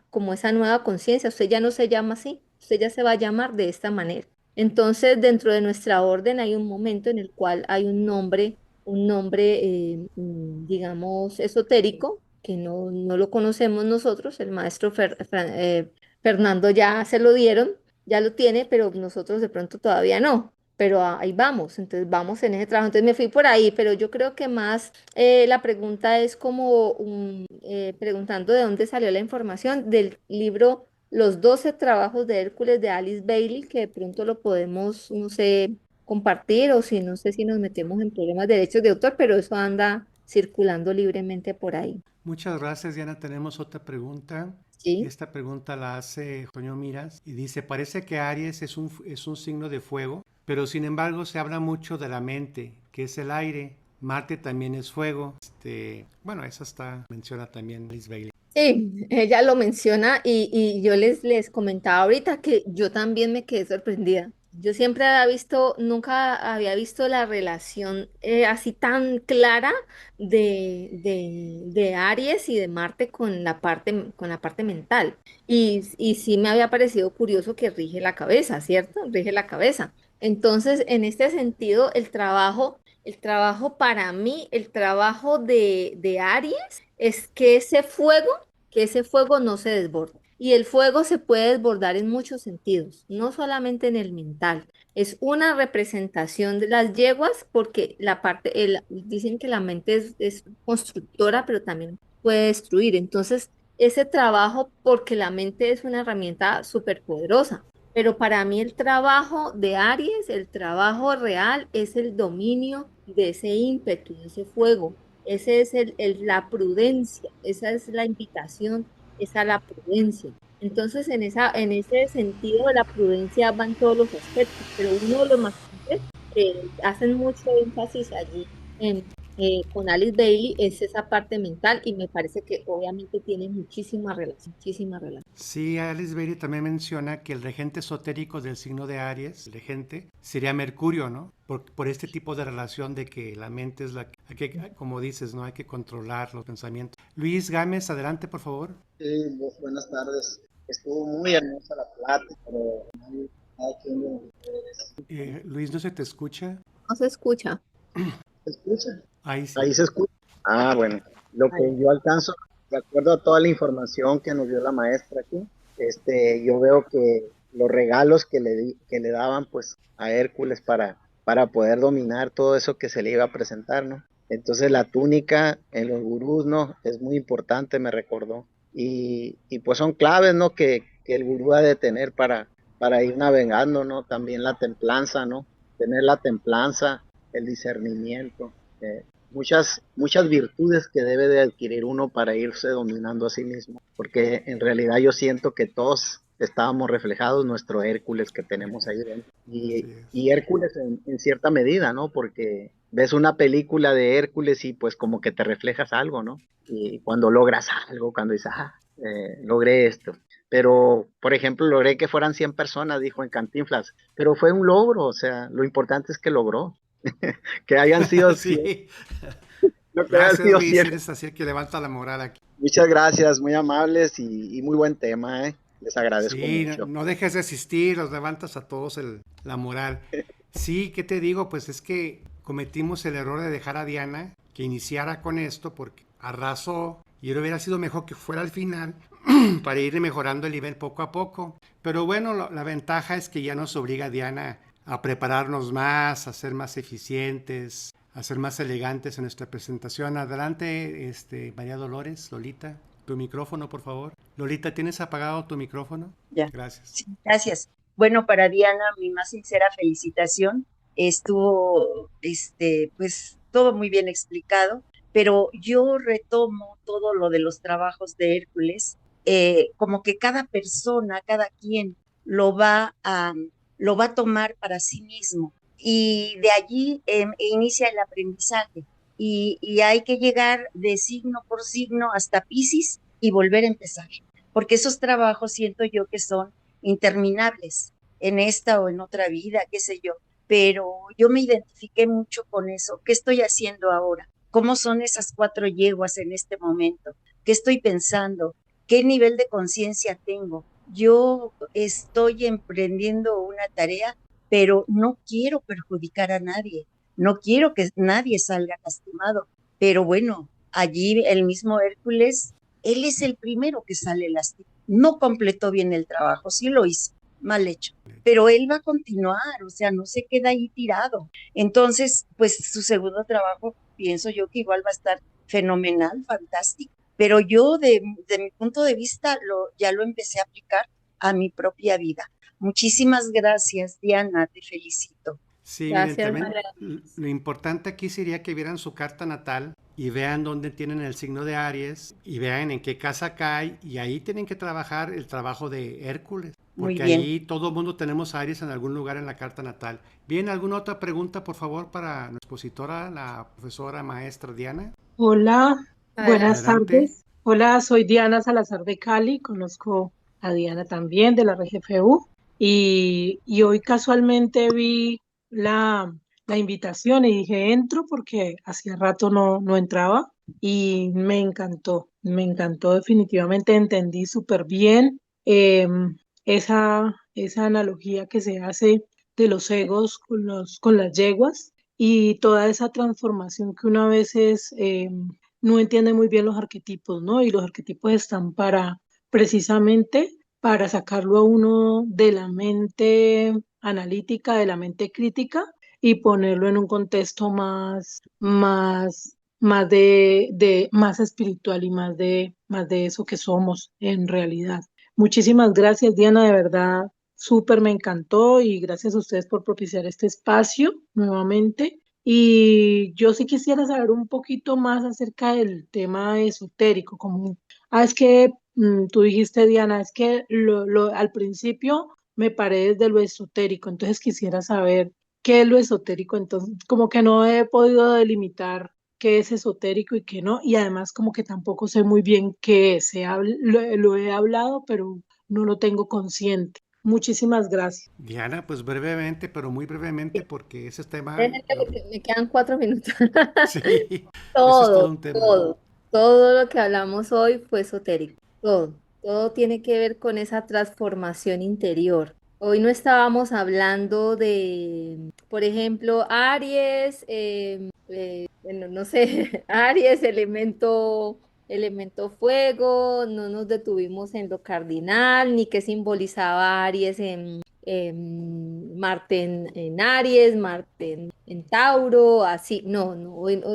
como esa nueva conciencia. Usted ya no se llama así, usted ya se va a llamar de esta manera. Entonces, dentro de nuestra orden hay un momento en el cual hay un nombre, digamos, esotérico, que no lo conocemos nosotros, el maestro Fernando ya se lo dieron, ya lo tiene, pero nosotros de pronto todavía no. Pero ahí vamos, entonces vamos en ese trabajo. Entonces me fui por ahí, pero yo creo que más la pregunta es como preguntando de dónde salió la información del libro Los 12 trabajos de Hércules de Alice Bailey, que de pronto lo podemos, no sé, compartir o si no sé si nos metemos en problemas de derechos de autor, pero eso anda circulando libremente por ahí. Muchas gracias, Diana. Tenemos otra pregunta. Y ¿Sí? esta pregunta la hace Toño Miras y dice, parece que Aries es un signo de fuego, pero sin embargo se habla mucho de la mente, que es el aire, Marte también es fuego. Bueno, menciona también Liz Bailey. Sí, ella lo menciona y yo les comentaba ahorita que yo también me quedé sorprendida. Yo siempre había visto, nunca había visto la relación así tan clara de Aries y de Marte con la parte mental. Y sí me había parecido curioso que rige la cabeza, ¿cierto? Rige la cabeza. Entonces, en este sentido, el trabajo para mí, el trabajo de Aries es que ese fuego no se desborde. Y el fuego se puede desbordar en muchos sentidos, no solamente en el mental. Es una representación de las yeguas porque dicen que la mente es constructora, pero también puede destruir. Entonces, ese trabajo, porque la mente es una herramienta súper poderosa. Pero para mí el trabajo de Aries, el trabajo real, es el dominio de ese ímpetu, de ese fuego. Ese es la prudencia, esa es la invitación, es a la prudencia. Entonces, en ese sentido, la prudencia va en todos los aspectos, pero uno de los más hacen mucho énfasis allí con Alice Bailey es esa parte mental y me parece que obviamente tiene muchísima relación, muchísima relación. Sí, Alice Bailey también menciona que el regente esotérico del signo de Aries, el regente, sería Mercurio, ¿no? Por este tipo de relación de que la mente es como dices, ¿no? Hay que controlar los pensamientos. Luis Gámez, adelante, por favor. Sí, buenas tardes. Estuvo muy hermosa la plática, pero cada quien de ustedes. Luis, no se te escucha. No se escucha. ¿Se escucha? Ahí sí. Ahí se escucha. Ah, bueno. Lo que Ahí. yo alcanzo, de acuerdo a toda la información que nos dio la maestra aquí, yo veo que los regalos que le daban pues a Hércules para poder dominar todo eso que se le iba a presentar, ¿no? Entonces la túnica en los gurús, ¿no? Es muy importante, me recordó. Y pues son claves, ¿no? Que el gurú ha de tener para ir navegando, ¿no? También la templanza, ¿no? Tener la templanza, el discernimiento, muchas virtudes que debe de adquirir uno para irse dominando a sí mismo, porque en realidad yo siento que todos estábamos reflejados nuestro Hércules que tenemos ahí dentro. Así Y es. Hércules en cierta medida, ¿no? Porque ves una película de Hércules y pues como que te reflejas algo, ¿no? Y cuando logras algo, cuando dices, logré esto. Pero, por ejemplo, logré que fueran 100 personas, dijo en Cantinflas, pero fue un logro, o sea, lo importante es que logró. Que hayan sido 100, Sí. no que hayan Gracias, sido Luis. 100. Eres así el que levanta la moral aquí. Muchas gracias, muy amables y muy buen tema, ¿eh? Les agradezco Sí, mucho. no dejes de asistir, los levantas a todos la moral. Sí, ¿qué te digo? Pues es que cometimos el error de dejar a Diana que iniciara con esto porque arrasó y hubiera sido mejor que fuera al final para ir mejorando el nivel poco a poco. Pero bueno, la ventaja es que ya nos obliga a Diana a prepararnos más, a ser más eficientes, a ser más elegantes en nuestra presentación. Adelante, María Dolores, Lolita, tu micrófono, por favor. Lolita, ¿tienes apagado tu micrófono? Ya, Gracias. sí, gracias. Bueno, para Diana, mi más sincera felicitación. Estuvo, pues, todo muy bien explicado, pero yo retomo todo lo de los trabajos de Hércules, como que cada persona, cada quien lo va a tomar para sí mismo. Y de allí inicia el aprendizaje. Y hay que llegar de signo por signo hasta Piscis y volver a empezar porque esos trabajos siento yo que son interminables en esta o en otra vida, qué sé yo, pero yo me identifiqué mucho con eso. ¿Qué estoy haciendo ahora? ¿Cómo son esas 4 yeguas en este momento? ¿Qué estoy pensando? ¿Qué nivel de conciencia tengo? Yo estoy emprendiendo una tarea, pero no quiero perjudicar a nadie, no quiero que nadie salga lastimado, pero bueno, allí el mismo Hércules él es el primero que sale lastimado. No completó bien el trabajo, sí lo hizo, mal hecho, pero él va a continuar, o sea, no se queda ahí tirado. Entonces, pues su segundo trabajo, pienso yo que igual va a estar fenomenal, fantástico, pero yo de mi punto de vista ya lo empecé a aplicar a mi propia vida. Muchísimas gracias, Diana, te felicito. Sí, miren, Gracias, también María. lo importante aquí sería que vieran su carta natal y vean dónde tienen el signo de Aries y vean en qué casa cae y ahí tienen que trabajar el trabajo de Hércules. Muy porque bien. ahí todo el mundo tenemos a Aries en algún lugar en la carta natal. Bien, ¿alguna otra pregunta, por favor, para nuestra expositora, la profesora maestra Diana? Hola, Adelante. buenas Adelante. tardes. Hola, soy Diana Salazar de Cali, conozco a Diana también de la RGFU y hoy casualmente vi la, la invitación y dije, entro porque hacía rato no entraba y me encantó definitivamente, entendí súper bien esa analogía que se hace de los egos con las yeguas y toda esa transformación que uno a veces no entiende muy bien los arquetipos, ¿no? Y los arquetipos están para precisamente para sacarlo a uno de la mente analítica, de la mente crítica y ponerlo en un contexto más más espiritual y más de eso que somos en realidad. Muchísimas gracias, Diana, de verdad, súper me encantó y gracias a ustedes por propiciar este espacio nuevamente. Y yo sí quisiera saber un poquito más acerca del tema esotérico, como, es que tú dijiste, Diana, es que al principio me paré desde lo esotérico, entonces quisiera saber qué es lo esotérico, entonces como que no he podido delimitar qué es esotérico y qué no, y además como que tampoco sé muy bien qué es, lo he hablado, pero no lo tengo consciente. Muchísimas gracias. Diana, pues brevemente, pero muy brevemente, porque ese tema, Déjenme que me quedan 4 minutos. sí, ese es todo Todo, un tema. todo, todo lo que hablamos hoy fue esotérico. Todo, todo tiene que ver con esa transformación interior. Hoy no estábamos hablando de, por ejemplo, Aries, bueno, no sé, Aries, elemento fuego, no nos detuvimos en lo cardinal, ni qué simbolizaba Aries en Marte en Aries, Marte en Tauro, así, no, hoy, no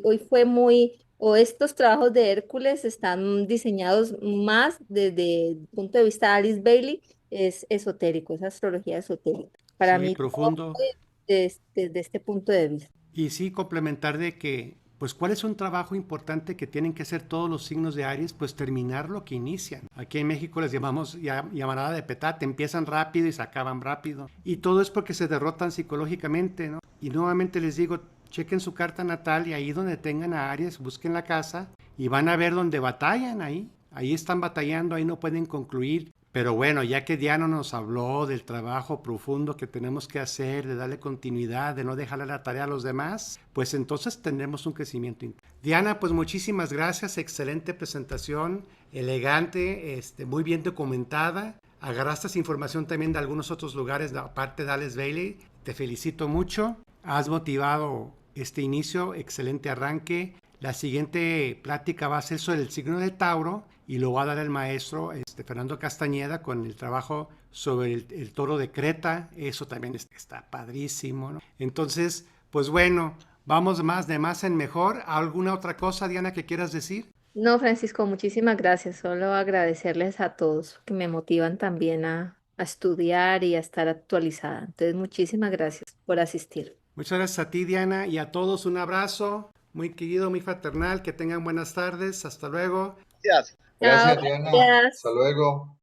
hoy fue muy, o estos trabajos de Hércules están diseñados más desde el punto de vista de Alice Bailey, es esotérico, es astrología esotérica. Para Sí, mí, todo profundo. fue desde este punto de vista. Y sí, complementar de que, pues, ¿cuál es un trabajo importante que tienen que hacer todos los signos de Aries? Pues terminar lo que inician. Aquí en México les llamamos llamarada de petate, empiezan rápido y se acaban rápido. Y todo es porque se derrotan psicológicamente, ¿no? Y nuevamente les digo, chequen su carta natal y ahí donde tengan a Aries, busquen la casa y van a ver donde batallan ahí. Ahí están batallando, ahí no pueden concluir. Pero bueno, ya que Diana nos habló del trabajo profundo que tenemos que hacer, de darle continuidad, de no dejarle la tarea a los demás, pues entonces tendremos un crecimiento. Diana, pues muchísimas gracias, excelente presentación, elegante, muy bien documentada. Agarraste esa información también de algunos otros lugares, aparte de Alice Bailey. Te felicito mucho. Has motivado este inicio, excelente arranque. La siguiente plática va a ser sobre el signo de Tauro y lo va a dar el maestro Fernando Castañeda con el trabajo sobre el toro de Creta. Eso también está padrísimo, ¿no? Entonces, pues bueno, vamos más de más en mejor. ¿Alguna otra cosa, Diana, que quieras decir? No, Francisco, muchísimas gracias. Solo agradecerles a todos que me motivan también a estudiar y a estar actualizada. Entonces, muchísimas gracias por asistir. Muchas gracias a ti, Diana, y a todos un abrazo muy querido, muy fraternal. Que tengan buenas tardes. Hasta luego. Gracias. Chao, Gracias, Diana. Hasta gracias. luego.